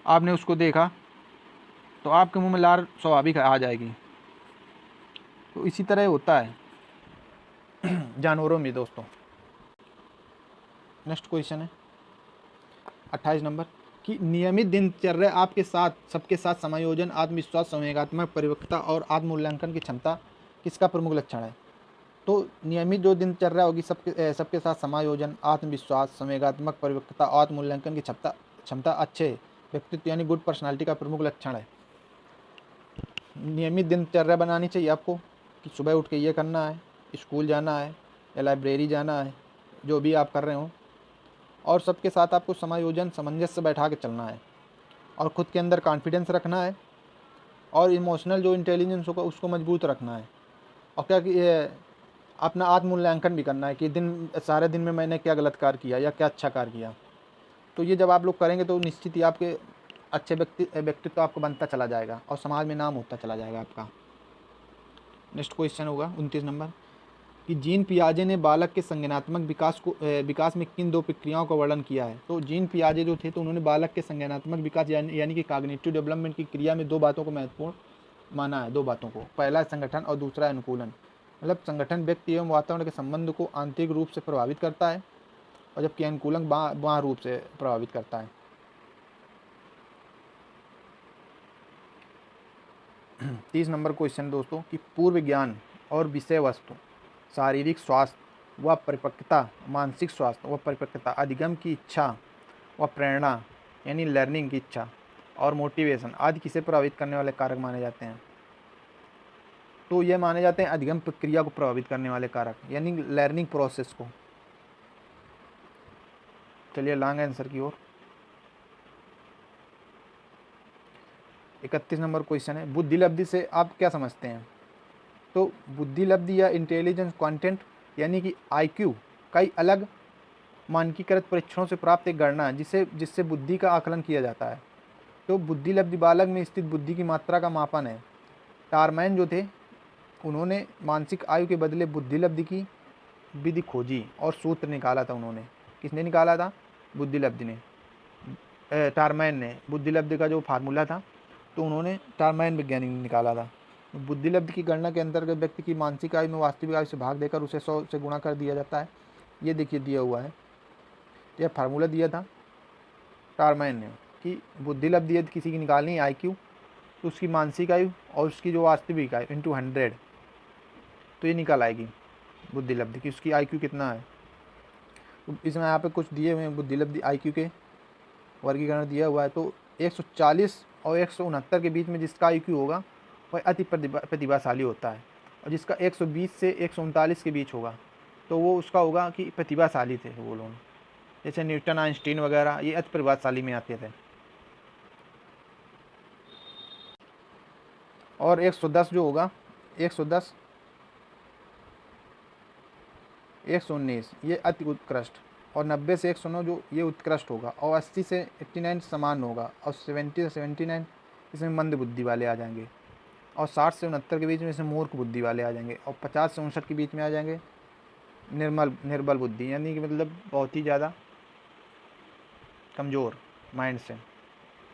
आपने उसको देखा तो आपके मुंह में लार स्वाभाविक आ जाएगी। तो इसी तरह होता है जानवरों में दोस्तों। नेक्स्ट क्वेश्चन है 28 नंबर कि नियमित दिनचर्या आपके साथ सबके साथ समायोजन, आत्मविश्वास, संवेगात्मक परिपक्वता और आत्ममूल्यांकन की क्षमता किसका प्रमुख लक्षण है? तो नियमित जो दिनचर्या होगी सबके साथ समायोजन, आत्मविश्वास, संवेगात्मक परिपक्वता, आत्ममूल्यांकन की क्षमता अच्छे व्यक्तित्व यानी गुड पर्सनालिटी का प्रमुख लक्षण है। नियमित दिनचर्या बनानी चाहिए आपको कि सुबह उठ के ये करना है, स्कूल जाना है या लाइब्रेरी जाना है, जो भी आप कर रहे हो, और सबके साथ आपको समायोजन सामंजस्य बैठा के चलना है और ख़ुद के अंदर कॉन्फिडेंस रखना है और इमोशनल जो इंटेलिजेंस होगा उसको मजबूत रखना है। और क्या कि अपना आत्म मूल्यांकन भी करना है कि सारे दिन में मैंने क्या गलत कार्य किया या क्या अच्छा कार्य किया। तो ये जब आप लोग करेंगे तो निश्चित ही आपके अच्छे व्यक्तित्व आपको बनता चला जाएगा और समाज में नाम होता चला जाएगा आपका। नेक्स्ट क्वेश्चन होगा 29 नंबर कि जीन पियाजे ने बालक के संज्ञानात्मक विकास में किन दो प्रक्रियाओं का वर्णन किया है। तो जीन पियाजे जो थे तो उन्होंने बालक के संज्ञानात्मक विकास यानी कि कॉग्निटिव डेवलपमेंट की क्रिया में दो बातों को महत्वपूर्ण माना है। दो बातों को, पहला संगठन और दूसरा अनुकूलन। मतलब संगठन व्यक्ति एवं वातावरण के संबंध को आंतरिक रूप से प्रभावित करता है और जबकि अनुकूलन बाह्य रूप से प्रभावित करता है। 30 नंबर क्वेश्चन दोस्तों कि पूर्व ज्ञान और विषय वस्तु, शारीरिक स्वास्थ्य व परिपक्वता, मानसिक स्वास्थ्य व परिपक्वता, अधिगम की इच्छा व प्रेरणा यानी लर्निंग की इच्छा और मोटिवेशन आदि किसे प्रभावित करने वाले कारक माने जाते हैं। तो ये माने जाते हैं अधिगम प्रक्रिया को प्रभावित करने वाले कारक यानी लर्निंग प्रोसेस को। चलिए लॉन्ग आंसर की ओर। 31 नंबर क्वेश्चन है बुद्धि लब्धि से आप क्या समझते हैं। तो बुद्धि लब्धि या इंटेलिजेंस कंटेंट यानी कि आईक्यू कई अलग मानकीकृत परीक्षणों से प्राप्त एक गणना है जिससे बुद्धि का आकलन किया जाता है। तो बुद्धि लब्धि बालक में स्थित बुद्धि की मात्रा का मापन है। टारमैन जो थे उन्होंने मानसिक आयु के बदले बुद्धि लब्धि की विधि खोजी और सूत्र निकाला था। उन्होंने, किसने निकाला था? बुद्धि लब्धि ने, टारमैन ने बुद्धि लब्धि का जो फार्मूला था तो उन्होंने टारमैन वैज्ञानिक ने निकाला था। बुद्धि लब्धि की गणना के अंतर्गत व्यक्ति की मानसिक आयु में वास्तविक आयु से भाग देकर उसे 100 से गुणा कर दिया जाता है। ये देखिए दिया हुआ है, यह फार्मूला दिया था टारमैन ने कि बुद्धि लब्धि यदि किसी की निकालनी है आईक्यू तो उसकी मानसिक आयु और उसकी जो वास्तविक आयु इंटू 100 तो ये निकल आएगी बुद्धि लब्धि की उसकी आईक्यू कितना है। तो इसमें यहाँ पे कुछ दिए हुए हैं बुद्धि लब्धि आईक्यू के वर्गीकरण दिया हुआ है। तो 140 और 169 के बीच में जिसका आईक्यू होगा वह अति प्रतिभाशाली होता है और जिसका 120 से 139 के बीच होगा तो वो उसका होगा कि प्रतिभाशाली थे वो लोग। जैसे न्यूटन, आइंस्टीन वगैरह ये अति प्रतिभाशाली में आते थे। और 110 जो होगा 110, 119 ये अति उत्कृष्ट और 90 से 109 जो ये उत्कृष्ट होगा और 80 से 89 समान होगा और 70 से 79 इसमें मंद बुद्धि वाले आ जाएंगे और 60 से 69 के बीच में इसमें मूर्ख बुद्धि वाले आ जाएंगे और 50 से 59 के बीच में आ जाएंगे निर्बल बुद्धि यानी कि मतलब बहुत ही ज़्यादा कमज़ोर माइंड से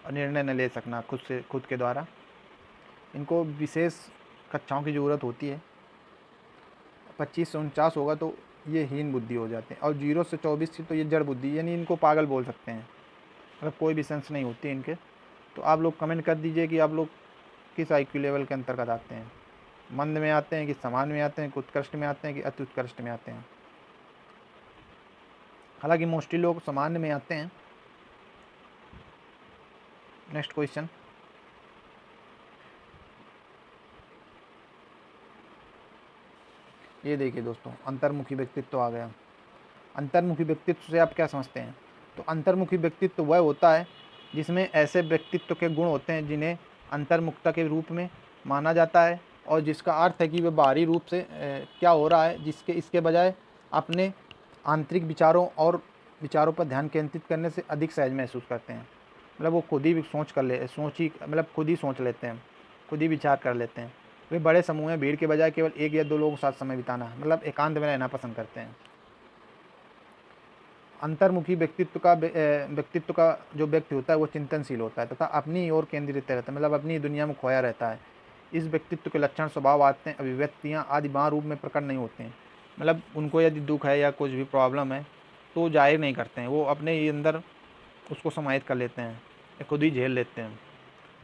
और निर्णय न ले सकना खुद के द्वारा। इनको विशेष कक्षाओं की ज़रूरत होती है। 25 से 49 होगा तो ये हीन बुद्धि हो जाते हैं और 0 से 24 तो ये जड़ बुद्धि यानी इनको पागल बोल सकते हैं, मतलब कोई भी सेंस नहीं होती इनके। तो आप लोग कमेंट कर दीजिए कि आप लोग किस आईक्यू लेवल के अंतर्गत आते हैं, मंद में आते हैं कि समान में आते हैं, कि उत्कृष्ट में आते हैं कि अति उत्कृष्ट में आते हैं। हालांकि मोस्टली लोग सामान्य में आते हैं। नेक्स्ट क्वेश्चन, ये देखिए दोस्तों अंतर्मुखी व्यक्तित्व आ गया। अंतर्मुखी व्यक्तित्व से आप क्या समझते हैं। तो अंतर्मुखी व्यक्तित्व वह होता है जिसमें ऐसे व्यक्तित्व के गुण होते हैं जिन्हें अंतर्मुखता के रूप में माना जाता है और जिसका अर्थ है कि वह बाहरी रूप से क्या हो रहा है इसके बजाय अपने आंतरिक विचारों पर ध्यान केंद्रित करने से अधिक सहज महसूस करते हैं। मतलब वो खुद ही खुद ही सोच लेते हैं, खुद ही विचार कर लेते हैं। वे बड़े समूह में भीड़ के बजाय केवल 1 या 2 लोगों के साथ समय बिताना मतलब एकांत में रहना पसंद करते हैं। अंतर्मुखी व्यक्तित्व का जो व्यक्ति होता है वो चिंतनशील होता है तथा अपनी ओर केंद्रित रहता है, मतलब अपनी दुनिया में खोया रहता है। इस व्यक्तित्व के लक्षण, स्वभाव, आदतें, अभिव्यक्तियाँ आदि बाह्य रूप में प्रकट नहीं होते हैं। मतलब उनको यदि दुख है या कुछ भी प्रॉब्लम है तो जाहिर नहीं करते हैं, वो अपने ही अंदर उसको समाहित कर लेते हैं या खुद ही झेल लेते हैं।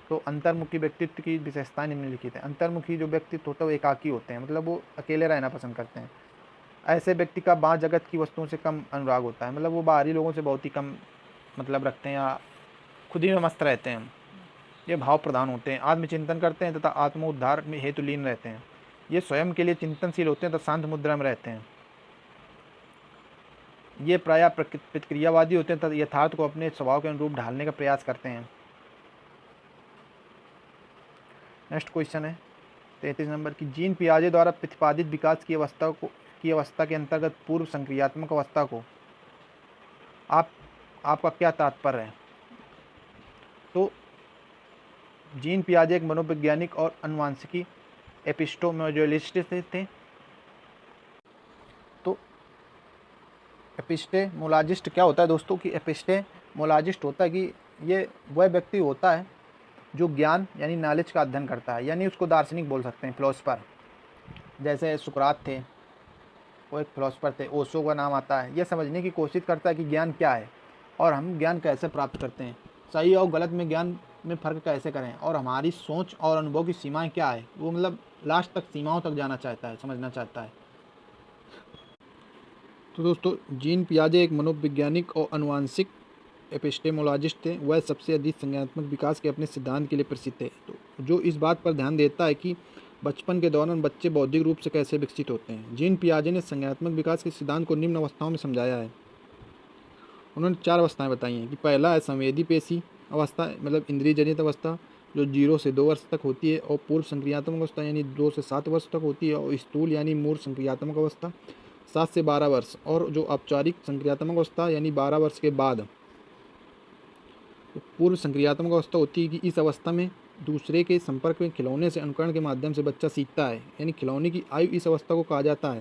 तो अंतर्मुखी व्यक्तित्व की विशेषताएं निम्नलिखित है। अंतर्मुखी जो व्यक्तित्व होता है वो एकाकी होते हैं, मतलब वो अकेले रहना पसंद करते हैं। ऐसे व्यक्ति का बाह्य जगत की वस्तुओं से कम अनुराग होता है, मतलब वो बाहरी लोगों से बहुत ही कम मतलब रखते हैं या खुद ही में मस्त रहते हैं। ये भाव प्रधान होते हैं, आत्मचिंतन करते हैं तथा आत्मोद्धार में हेतु लीन रहते हैं। ये स्वयं के लिए चिंतनशील होते हैं तो शांत मुद्रा में रहते हैं। ये प्रायः प्रतिक्रियावादी होते हैं तथा यथार्थ को अपने स्वभाव के अनुरूप ढालने का प्रयास करते हैं। नेक्स्ट क्वेश्चन है 33 नंबर की, जीन पियाजे द्वारा प्रतिपादित विकास की अवस्था के अंतर्गत पूर्व संक्रियात्मक अवस्था को आपका क्या तात्पर्य है? तो जीन पियाजे एक मनोवैज्ञानिक और अनुवांशिकी एपिस्टेमोलॉजिस्ट थे। तो एपिस्टेमोलॉजिस्ट क्या होता है दोस्तों कि एपिस्टेमोलॉजिस्ट होता है कि ये वह व्यक्ति होता है जो ज्ञान यानी नॉलेज का अध्ययन करता है, यानी उसको दार्शनिक बोल सकते हैं, फिलोसफर। जैसे सुकरात थे, वो एक फिलोसफर थे। ओशो का नाम आता है। यह समझने की कोशिश करता है कि ज्ञान क्या है और हम ज्ञान कैसे प्राप्त करते हैं, सही और गलत में ज्ञान में फ़र्क कैसे करें, और हमारी सोच और अनुभव की सीमाएं क्या है। वो मतलब लास्ट तक सीमाओं तक जाना चाहता है, समझना चाहता है। तो दोस्तों जीन पियाजे एक मनोवैज्ञानिक और अनुवांशिक एपिस्टेमोलॉजिस्ट थे। वह सबसे अधिक संज्ञानात्मक विकास के अपने सिद्धांत के लिए प्रसिद्ध थे, तो जो इस बात पर ध्यान देता है कि बचपन के दौरान बच्चे बौद्धिक रूप से कैसे विकसित होते हैं। जीन पियाजे ने संज्ञानात्मक विकास के सिद्धांत को निम्न अवस्थाओं में समझाया है। उन्होंने 4 अवस्थाएं बताई हैं कि पहला है संवेदी पेशी अवस्था, मतलब इंद्रिय जनित अवस्था, जो 0 से 2 वर्ष तक होती है, और पूर्व संक्रियात्मक अवस्था यानी 2 से 7 वर्ष तक होती है, और स्थूल यानी मूर्त संक्रियात्मक अवस्था 7 से 12 वर्ष, और जो औपचारिक संक्रियात्मक अवस्था यानी 12 वर्ष के बाद पूर्व संक्रियात्मक अवस्था होती है कि इस अवस्था में दूसरे के संपर्क में खिलौने से अनुकरण के माध्यम से बच्चा सीखता है, यानी खिलौने की आयु इस अवस्था को कहा जाता है।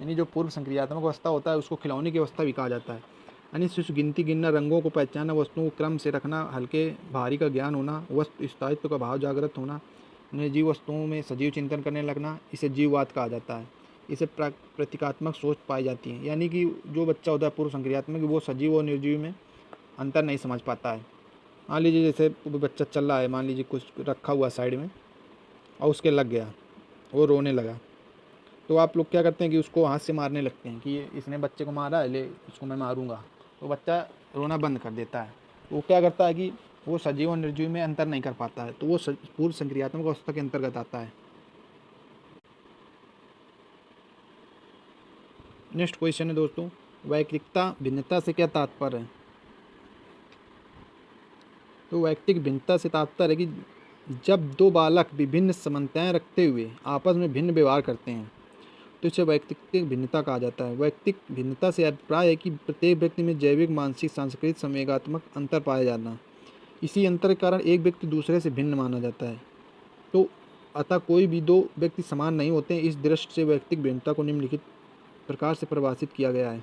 यानी जो पूर्व संक्रियात्मक अवस्था होता है उसको खिलौने की अवस्था भी कहा जाता है। यानी शिशु गिनती गिनना, रंगों को पहचानना, वस्तुओं को क्रम से रखना, हल्के भारी का ज्ञान होना, वस्तु स्थायित्व का भाव जागृत होना, निर्जीव वस्तुओं में सजीव चिंतन करने लगना, इसे जीववाद कहा जाता है। इसे प्रतीकात्मक सोच पाई जाती है, यानी कि जो बच्चा होता है पूर्व संक्रियात्मक वो सजीव और निर्जीव में अंतर नहीं समझ पाता है। मान लीजिए जैसे बच्चा चल रहा है, मान लीजिए कुछ रखा हुआ साइड में और उसके लग गया, वो रोने लगा, तो आप लोग क्या करते हैं कि उसको हाथ से मारने लगते हैं कि इसने बच्चे को मारा है, ले इसको मैं मारूंगा, तो बच्चा रोना बंद कर देता है। तो वो क्या करता है कि वो सजीव और निर्जीव में अंतर नहीं कर पाता है, तो वो पूर्व संक्रियात्मक अवस्था के अंतर्गत आता है। नेक्स्ट क्वेश्चन है दोस्तों, वैयक्तिकता भिन्नता से क्या तात्पर्य है? तो वैयक्तिक भिन्नता से तात्पर्य है कि जब दो बालक विभिन्न समानताएं रखते हुए आपस में भिन्न व्यवहार करते हैं तो इसे वैयक्तिक भिन्नता कहा जाता है। वैयक्तिक भिन्नता से अभिप्राय है कि प्रत्येक व्यक्ति में जैविक, मानसिक, सांस्कृतिक, संवेगात्मक अंतर पाया जाना। इसी अंतर के कारण एक व्यक्ति दूसरे से भिन्न माना जाता है। तो अतः कोई भी दो व्यक्ति समान नहीं होते हैं। इस दृष्टि से वैयक्तिक भिन्नता को निम्नलिखित प्रकार से परिभाषित किया गया है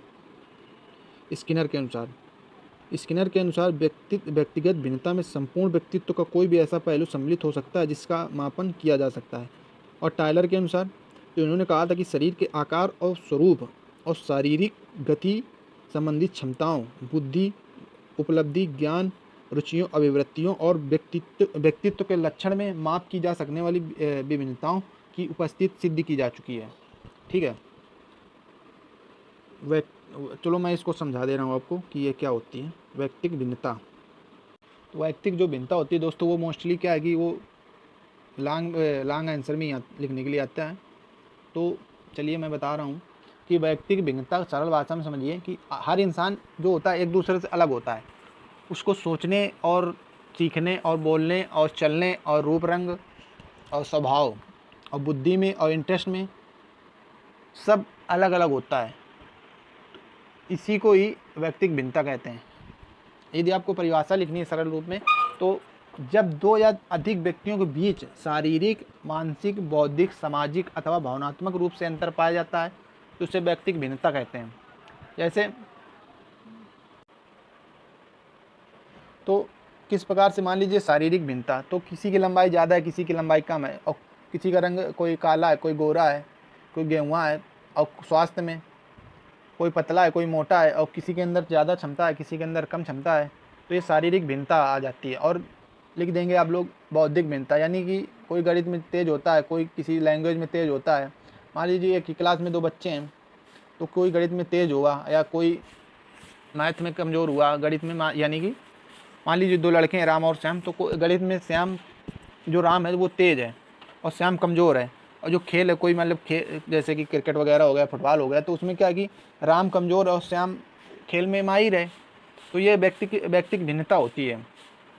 स्किनर के अनुसार व्यक्तिगत भिन्नता में संपूर्ण व्यक्तित्व का कोई भी ऐसा पहलू सम्मिलित हो सकता है जिसका मापन किया जा सकता है। और टायलर के अनुसार तो इन्होंने कहा था कि शरीर के आकार और स्वरूप और शारीरिक गति संबंधित क्षमताओं, बुद्धि, उपलब्धि, ज्ञान, रुचियों, अभिवृत्तियों और व्यक्तित्व के लक्षण में माप की जा सकने वाली विभिन्नताओं की उपस्थिति सिद्ध की जा चुकी है। ठीक है, चलो मैं इसको समझा दे रहा हूँ आपको कि ये क्या होती है वैयक्तिक भिन्नता। तो वैयक्तिक जो भिन्नता होती है दोस्तों वो मोस्टली क्या है कि वो लॉन्ग आंसर में लिखने के लिए आता है। तो चलिए मैं बता रहा हूँ कि वैयक्तिक भिन्नता सरल भाषा में समझिए कि हर इंसान जो होता है एक दूसरे से अलग होता है। उसको सोचने और सीखने और बोलने और चलने और रूप रंग और स्वभाव और बुद्धि में और इंटरेस्ट में सब अलग अलग होता है। इसी को ही वैयक्तिक भिन्नता कहते हैं। यदि आपको परिभाषा लिखनी है सरल रूप में, तो जब दो या अधिक व्यक्तियों के बीच शारीरिक, मानसिक, बौद्धिक, सामाजिक अथवा भावनात्मक रूप से अंतर पाया जाता है तो उसे वैयक्तिक भिन्नता कहते हैं। जैसे तो किस प्रकार से, मान लीजिए शारीरिक भिन्नता, तो किसी की लंबाई ज़्यादा है, किसी की लंबाई कम है, और किसी का रंग कोई काला है, कोई गोरा है, कोई गेहुआ है, और स्वास्थ्य में कोई पतला है, कोई मोटा है, और किसी के अंदर ज़्यादा क्षमता है, किसी के अंदर कम क्षमता है, तो ये शारीरिक भिन्नता आ जाती है। और लिख देंगे आप लोग बौद्धिक भिन्नता, यानी कि कोई गणित में तेज़ होता है, कोई किसी लैंग्वेज में तेज़ होता है। मान लीजिए एक क्लास में 2 बच्चे हैं, तो कोई गणित में तेज़ हुआ या कोई मैथ में कमज़ोर हुआ, गणित में यानी कि मान लीजिए 2 लड़के हैं राम और श्याम, तो गणित में श्याम जो राम है वो तेज़ है और श्याम कमज़ोर है, और जो खेल है कोई मतलब खेल जैसे कि क्रिकेट वगैरह हो गया, फुटबॉल हो गया, तो उसमें क्या है कि राम कमज़ोर और श्याम खेल में माहिर है। तो ये व्यक्ति की भिन्नता होती है।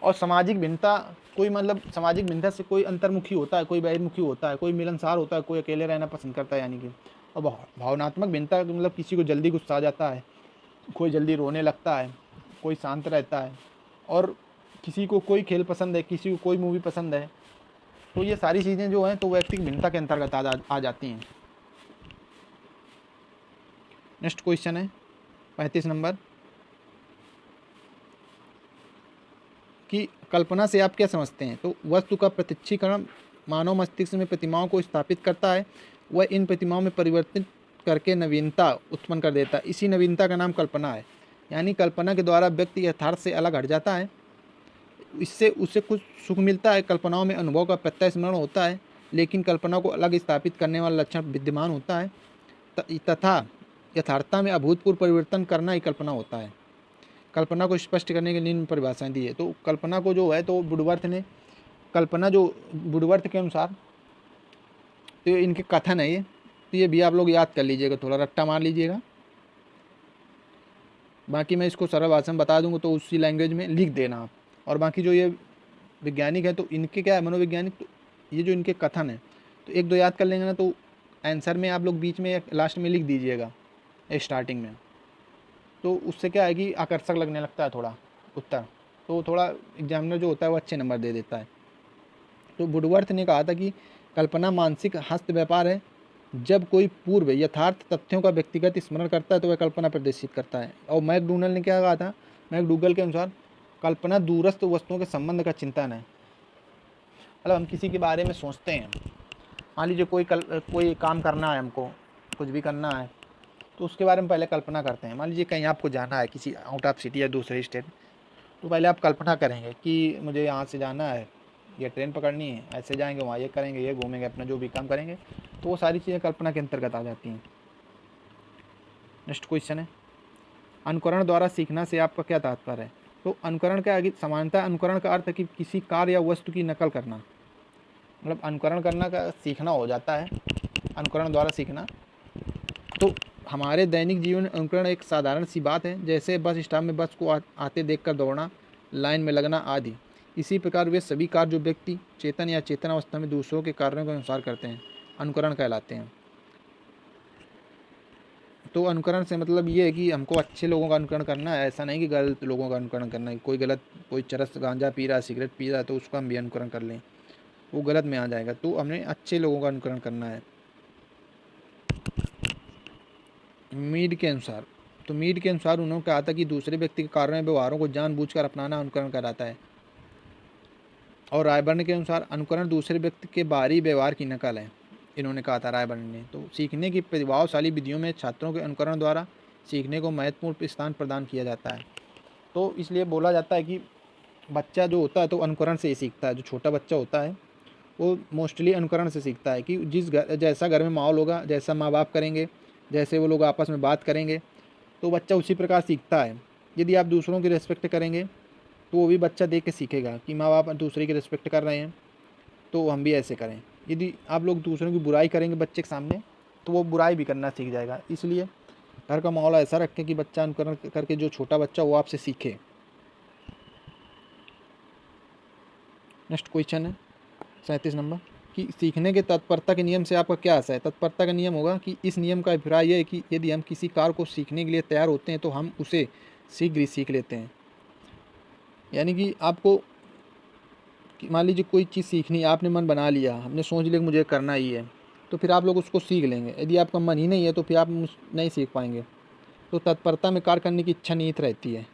और सामाजिक भिन्नता, कोई मतलब सामाजिक भिन्नता से कोई अंतर्मुखी होता है, कोई बहिर्मुखी होता है, कोई मिलनसार होता है, कोई अकेले रहना पसंद करता है यानी कि। और भावनात्मक भिन्नता मतलब किसी को जल्दी गुस्सा आ जाता है, कोई जल्दी रोने लगता है, कोई शांत रहता है, और किसी को कोई खेल पसंद है, किसी को कोई मूवी पसंद है। तो ये सारी चीज़ें जो हैं तो व्यक्तिगत भिन्नता के अंतर्गत आ जाती हैं। नेक्स्ट क्वेश्चन है 35 नंबर कि कल्पना से आप क्या समझते हैं। तो वस्तु का प्रत्यक्षीकरण मानव मस्तिष्क में प्रतिमाओं को स्थापित करता है, वह इन प्रतिमाओं में परिवर्तित करके नवीनता उत्पन्न कर देता है। इसी नवीनता का नाम कल्पना है। यानी कल्पना के द्वारा व्यक्ति यथार्थ से अलग हट जाता है, इससे उसे कुछ सुख मिलता है। कल्पनाओं में अनुभव का प्रत्यय स्मरण होता है, लेकिन कल्पना को अलग स्थापित करने वाला लक्षण विद्यमान होता है तथा यथार्थता में अभूतपूर्व परिवर्तन करना ही कल्पना होता है। कल्पना को स्पष्ट करने के निम्न परिभाषाएं दी है। तो कल्पना को जो है तो वुडवर्थ ने कल्पना जो वुडवर्थ के अनुसार, तो इनके कथन है ये, तो ये भी आप लोग याद कर लीजिएगा, थोड़ा रट्टा मार लीजिएगा। बाकी मैं इसको सरल भाषा में बता दूंगा तो उसी लैंग्वेज में लिख देना आप। और बाकी जो ये वैज्ञानिक है तो इनके क्या है, मनोवैज्ञानिक, तो ये जो इनके कथन है तो एक दो याद कर लेंगे ना, तो आंसर में आप लोग बीच में लास्ट में लिख दीजिएगा स्टार्टिंग में। तो उससे क्या है कि आकर्षक लगने लगता है थोड़ा उत्तर, तो थोड़ा एग्जामिनर जो होता है वो अच्छे नंबर दे देता है। तो वुडवर्थ ने कहा था कि कल्पना मानसिक हस्त व्यापार है। जब कोई पूर्व यथार्थ तथ्यों का व्यक्तिगत स्मरण करता है तो वह कल्पना प्रदर्शित करता है। और मैकडूगल ने क्या कहा था, मैकडूगल के अनुसार कल्पना दूरस्थ वस्तुओं के संबंध का चिंतन है। मतलब हम किसी के बारे में सोचते हैं, मान लीजिए कोई काम करना है, हमको कुछ भी करना है, तो उसके बारे में पहले कल्पना करते हैं। मान लीजिए कहीं आपको जाना है किसी आउट ऑफ सिटी या दूसरे स्टेट, तो पहले आप कल्पना करेंगे कि मुझे यहाँ से जाना है, ये ट्रेन पकड़नी है, ऐसे जाएंगे, वहाँ ये करेंगे, ये घूमेंगे, अपना जो भी काम करेंगे, तो वो सारी चीज़ें कल्पना के अंतर्गत आ जाती हैं। नेक्स्ट क्वेश्चन है अनुकरण द्वारा सीखना से आपका क्या तात्पर्य है। तो अनुकरण का आगे समानता, अनुकरण का अर्थ है कि किसी कार्य या वस्तु की नकल करना, मतलब अनुकरण करना का सीखना हो जाता है, अनुकरण द्वारा सीखना। तो हमारे दैनिक जीवन में अनुकरण एक साधारण सी बात है, जैसे बस स्टॉप में बस को आते देखकर दौड़ना, लाइन में लगना आदि। इसी प्रकार वे सभी कार्य जो व्यक्ति चेतन या चेतन अवस्था में दूसरों के कार्यों के अनुसार करते हैं अनुकरण कहलाते हैं। तो अनुकरण से मतलब ये है कि हमको अच्छे लोगों का अनुकरण करना है, ऐसा नहीं कि गलत लोगों का अनुकरण करना है। कोई चरस गांजा पी रहा है, सिगरेट पी रहा है, तो उसका हम भी अनुकरण कर लें, वो गलत में आ जाएगा। तो हमने अच्छे लोगों का अनुकरण करना है। मीड के अनुसार, तो मीड के अनुसार उन्होंने कहा था कि दूसरे व्यक्ति के कार्यों व्यवहारों को जानबूझकर अपनाना अनुकरण कहलाता है। और रायबर्न के अनुसार अनुकरण दूसरे व्यक्ति के बाहरी व्यवहार की नकल है, इन्होंने कहा था रायबर्न ने। तो सीखने की प्रभावशाली विधियों में छात्रों के अनुकरण द्वारा सीखने को महत्वपूर्ण स्थान प्रदान किया जाता है। तो इसलिए बोला जाता है कि बच्चा जो होता है तो अनुकरण से ही सीखता है। जो छोटा बच्चा होता है वो मोस्टली अनुकरण से सीखता है कि जैसा घर में माहौल होगा, जैसा माँ बाप करेंगे, जैसे वो लोग आपस में बात करेंगे, तो बच्चा उसी प्रकार सीखता है। यदि आप दूसरों की रिस्पेक्ट करेंगे तो वो भी बच्चा देख के सीखेगा कि माँ बाप दूसरे की रिस्पेक्ट कर रहे हैं तो हम भी ऐसे करें। यदि आप लोग दूसरों की बुराई करेंगे बच्चे के सामने तो वो बुराई भी करना सीख जाएगा। इसलिए घर का माहौल ऐसा रखें कि बच्चा अनुकरण करके जो छोटा बच्चा वो आपसे सीखे। नेक्स्ट क्वेश्चन है 37 नंबर कि सीखने के तत्परता के नियम से आपका क्या आशा है। तत्परता का नियम होगा कि इस नियम का अभिप्राय यह है कि यदि हम किसी कार्य को सीखने के लिए तैयार होते हैं तो हम उसे शीघ्र ही सीख लेते हैं। यानी कि आपको मान लीजिए कोई चीज़ सीखनी है, आपने मन बना लिया, आपने सोच लिया कि मुझे करना ही है, तो फिर आप लोग उसको सीख लेंगे। यदि आपका मन ही नहीं है तो फिर आप नहीं सीख पाएंगे। तो तत्परता में कार्य करने की इच्छा निहित रहती है।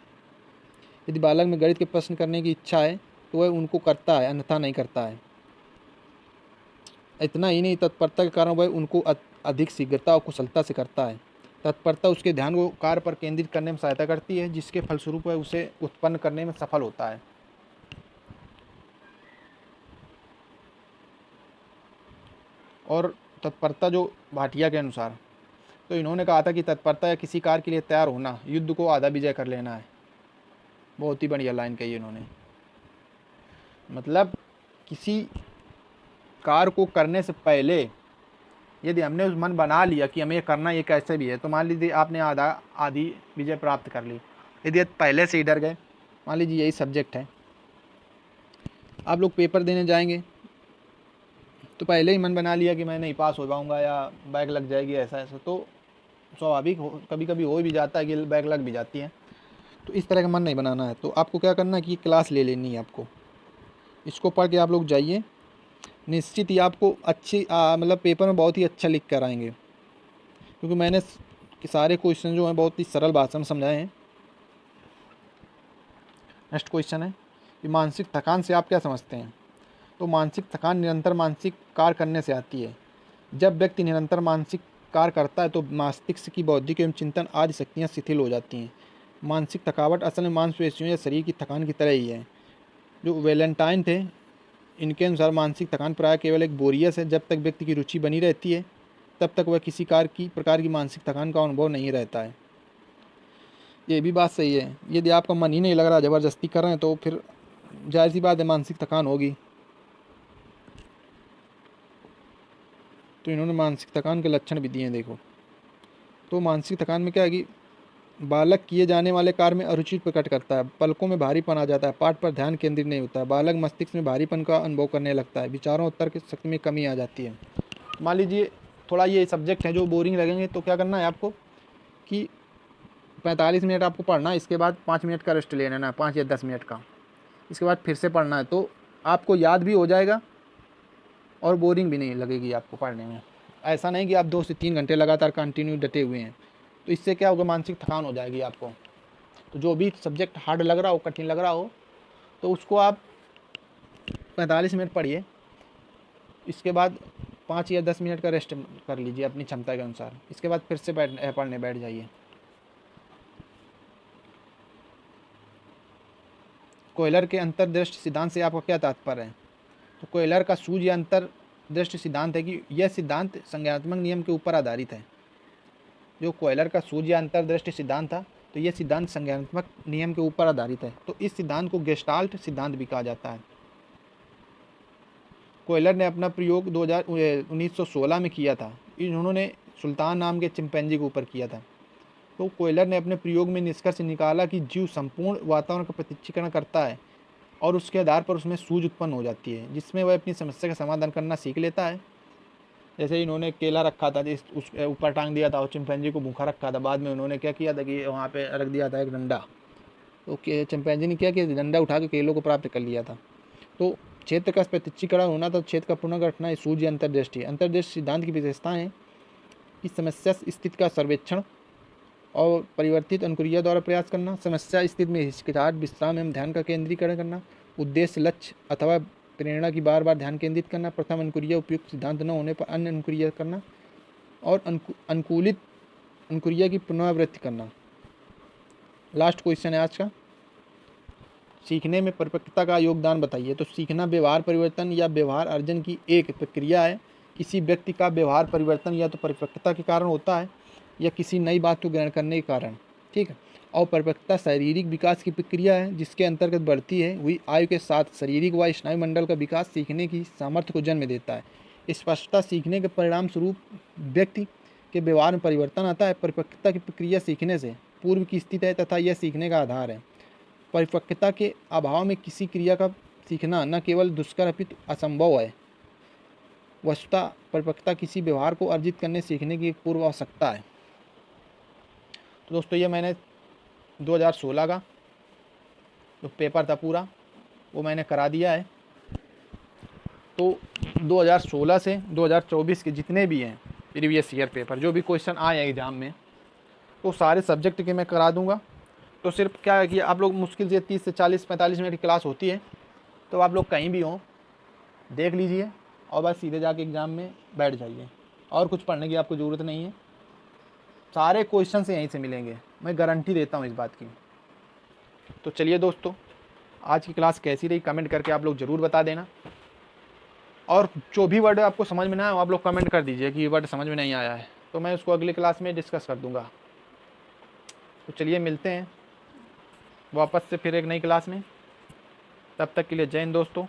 यदि बालक में गणित के प्रश्न करने की इच्छा है तो वह उनको करता है, अन्यथा नहीं करता है। इतना ही नहीं, तत्परता के कारण वह उनको अधिक शीघ्रता और कुशलता से करता है। तत्परता उसके ध्यान को कार्य पर केंद्रित करने में सहायता करती है, जिसके फलस्वरूप वह उसे उत्पन्न करने में सफल होता है। और तत्परता जो भाटिया के अनुसार, तो इन्होंने कहा था कि तत्परता या किसी कार्य के लिए तैयार होना युद्ध को आधा विजय कर लेना है। बहुत ही बढ़िया लाइन कही इन्होंने। मतलब किसी कार्य को करने से पहले यदि हमने उस मन बना लिया कि हमें ये करना, ये कैसे भी है, तो मान लीजिए आपने आधी विजय प्राप्त कर ली। यदि पहले से ही डर गए, मान लीजिए यही सब्जेक्ट है, आप लोग पेपर देने जाएंगे तो पहले ही मन बना लिया कि मैं नहीं पास हो पाऊँगा या बैक लग जाएगी, ऐसा ऐसा, तो स्वाभाविक कभी कभी हो भी जाता है कि बैक लग भी जाती है। तो इस तरह का मन नहीं बनाना है। तो आपको क्या करना है कि क्लास ले लेनी है आपको, इसको पढ़ के आप लोग जाइए, निश्चित ही आपको अच्छी मतलब पेपर में बहुत ही अच्छा लिख कर आएंगे, क्योंकि मैंने सारे क्वेश्चन जो हैं बहुत ही सरल भाषा में समझाए हैं। नेक्स्ट क्वेश्चन है कि मानसिक थकान से आप क्या समझते हैं। तो मानसिक थकान निरंतर मानसिक कार्य करने से आती है। जब व्यक्ति निरंतर मानसिक कार्य करता है तो मस्तिष्क की बौद्धिक एवं चिंतन आदि शक्तियाँ शिथिल हो जाती हैं। मानसिक थकावट असल में मांसपेशियों या शरीर की थकान की तरह ही है। जो वैलेंटाइन थे, इनके अनुसार मानसिक थकान प्रायः केवल एक बोरियत है। जब तक व्यक्ति की रुचि बनी रहती है तब तक वह किसी प्रकार की मानसिक थकान का अनुभव नहीं रहता है। ये भी बात सही है। यदि आपका मन ही नहीं लग रहा, ज़बरदस्ती कर रहे हैं, तो फिर जाहिर सी बात है मानसिक थकान होगी। तो इन्होंने मानसिक थकान के लक्षण भी दिए हैं, देखो। तो मानसिक थकान में क्या है कि बालक किए जाने वाले कार्य में अरुचि प्रकट करता है, पलकों में भारीपन आ जाता है, पाठ पर ध्यान केंद्रित नहीं होता है, बालक मस्तिष्क में भारीपन का अनुभव करने लगता है, विचारों और तर्क शक्ति में कमी आ जाती है। मान लीजिए थोड़ा ये सब्जेक्ट है जो बोरिंग लगेंगे, तो क्या करना है आपको कि 45 मिनट आपको पढ़ना है, इसके बाद 5 मिनट का रेस्ट ले लेना है, 5 या 10 मिनट का, इसके बाद फिर से पढ़ना है। तो आपको याद भी हो जाएगा और बोरिंग भी नहीं लगेगी आपको पढ़ने में। ऐसा नहीं कि आप 2 से 3 घंटे लगातार कंटिन्यू डटे हुए हैं, तो इससे क्या होगा, मानसिक थकान हो जाएगी आपको। तो जो भी सब्जेक्ट हार्ड लग रहा हो, कठिन लग रहा हो, तो उसको आप 45 मिनट पढ़िए, इसके बाद 5 या 10 मिनट का रेस्ट कर लीजिए अपनी क्षमता के अनुसार, इसके बाद फिर से पढ़ने बैठ जाइए। कोयलर के अंतर्दृष्टि सिद्धांत से आपका क्या तात्पर्य है। तो कोयलर का सूझ या अंतर्दृष्टि सिद्धांत है कि यह सिद्धांत संज्ञानात्मक नियम के ऊपर आधारित है। जो कोयलर का सूझ या अंतर्दृष्टि सिद्धांत था, तो यह सिद्धांत संज्ञानात्मक नियम के ऊपर आधारित है। तो इस सिद्धांत को गेस्टाल्ट सिद्धांत भी कहा जाता है। कोयलर ने अपना प्रयोग 1916 में किया था। इन्होंने सुल्तान नाम के चिंपैंजी के ऊपर किया था। तो कोयलर ने अपने प्रयोग में निष्कर्ष निकाला कि जीव संपूर्ण वातावरण का प्रत्यक्षीकरण करता है और उसके आधार पर उसमें सूझ उत्पन्न हो जाती है, जिसमें वह अपनी समस्या का समाधान करना सीख लेता है। जैसे इन्होंने केला रखा था, उस ऊपर टांग दिया था और चिंपैंजी को भूखा रखा था। बाद में उन्होंने क्या किया था कि वहाँ पे रख दिया था एक डंडा, तो चिंपैंजी ने क्या किया, डंडा उठा के केलों को प्राप्त कर लिया था। तो क्षेत्र का प्रत्यक्षीकरण होना तो क्षेत्र का पुनर्गठन है, सूझ अंतर्दृष्टि। अंतर्दृष्टि सिद्धांत की विशेषताएं हैं कि समस्या स्थिति का सर्वेक्षण और परिवर्तित अनुक्रिया द्वारा प्रयास करना, समस्या स्थिति में हिचकिचाहट, विश्राम एवं ध्यान का केंद्रीकरण करना, उद्देश्य, लक्ष्य अथवा प्रेरणा की बार बार ध्यान केंद्रित करना, प्रथम अनुक्रिया उपयुक्त सिद्धांत न होने पर अन्य अनुक्रिया करना और अनुकूलित अनुक्रिया की पुनरावृत्ति करना। लास्ट क्वेश्चन है आज का, सीखने में परिपक्वता का योगदान बताइए। तो सीखना व्यवहार परिवर्तन या व्यवहार अर्जन की एक प्रक्रिया है। किसी व्यक्ति का व्यवहार परिवर्तन या तो परिपक्वता के कारण होता है या किसी नई बात को ग्रहण करने के कारण, ठीक है। और परिपक्वता शारीरिक विकास की प्रक्रिया है जिसके अंतर्गत बढ़ती है हुई आयु के साथ शारीरिक व स्नायु मंडल का विकास सीखने की सामर्थ्य को जन्म देता है। स्पष्टता सीखने के परिणाम स्वरूप व्यक्ति के व्यवहार में परिवर्तन आता है। परिपक्वता की प्रक्रिया सीखने से पूर्व की स्थिति है तथा यह सीखने का आधार है। परिपक्वता के अभाव में किसी क्रिया का सीखना न केवल दुष्कर अपितु असंभव है। वस्तुतः परिपक्वता किसी व्यवहार को अर्जित करने सीखने की एक पूर्व आवश्यकता है। तो दोस्तों ये मैंने 2016 का जो पेपर था पूरा वो मैंने करा दिया है। तो 2016 से 2024 के जितने भी हैं प्रीवियस ईयर पेपर, जो भी क्वेश्चन आए हैं एग्ज़ाम में, तो सारे सब्जेक्ट के मैं करा दूंगा। तो सिर्फ क्या है कि आप लोग मुश्किल से 30 से 40-45 मिनट की क्लास होती है, तो आप लोग कहीं भी हों देख लीजिए और बस सीधे जाके एग्ज़ाम में बैठ जाइए, और कुछ पढ़ने की आपको ज़रूरत नहीं है। सारे क्वेश्चन से यहीं से मिलेंगे, मैं गारंटी देता हूँ इस बात की। तो चलिए दोस्तों, आज की क्लास कैसी रही कमेंट करके आप लोग ज़रूर बता देना, और जो भी वर्ड आपको समझ में ना आए आप लोग कमेंट कर दीजिए कि ये वर्ड समझ में नहीं आया है, तो मैं उसको अगली क्लास में डिस्कस कर दूँगा। तो चलिए मिलते हैं वापस से फिर एक नई क्लास में। तब तक के लिए जय हिंद दोस्तों।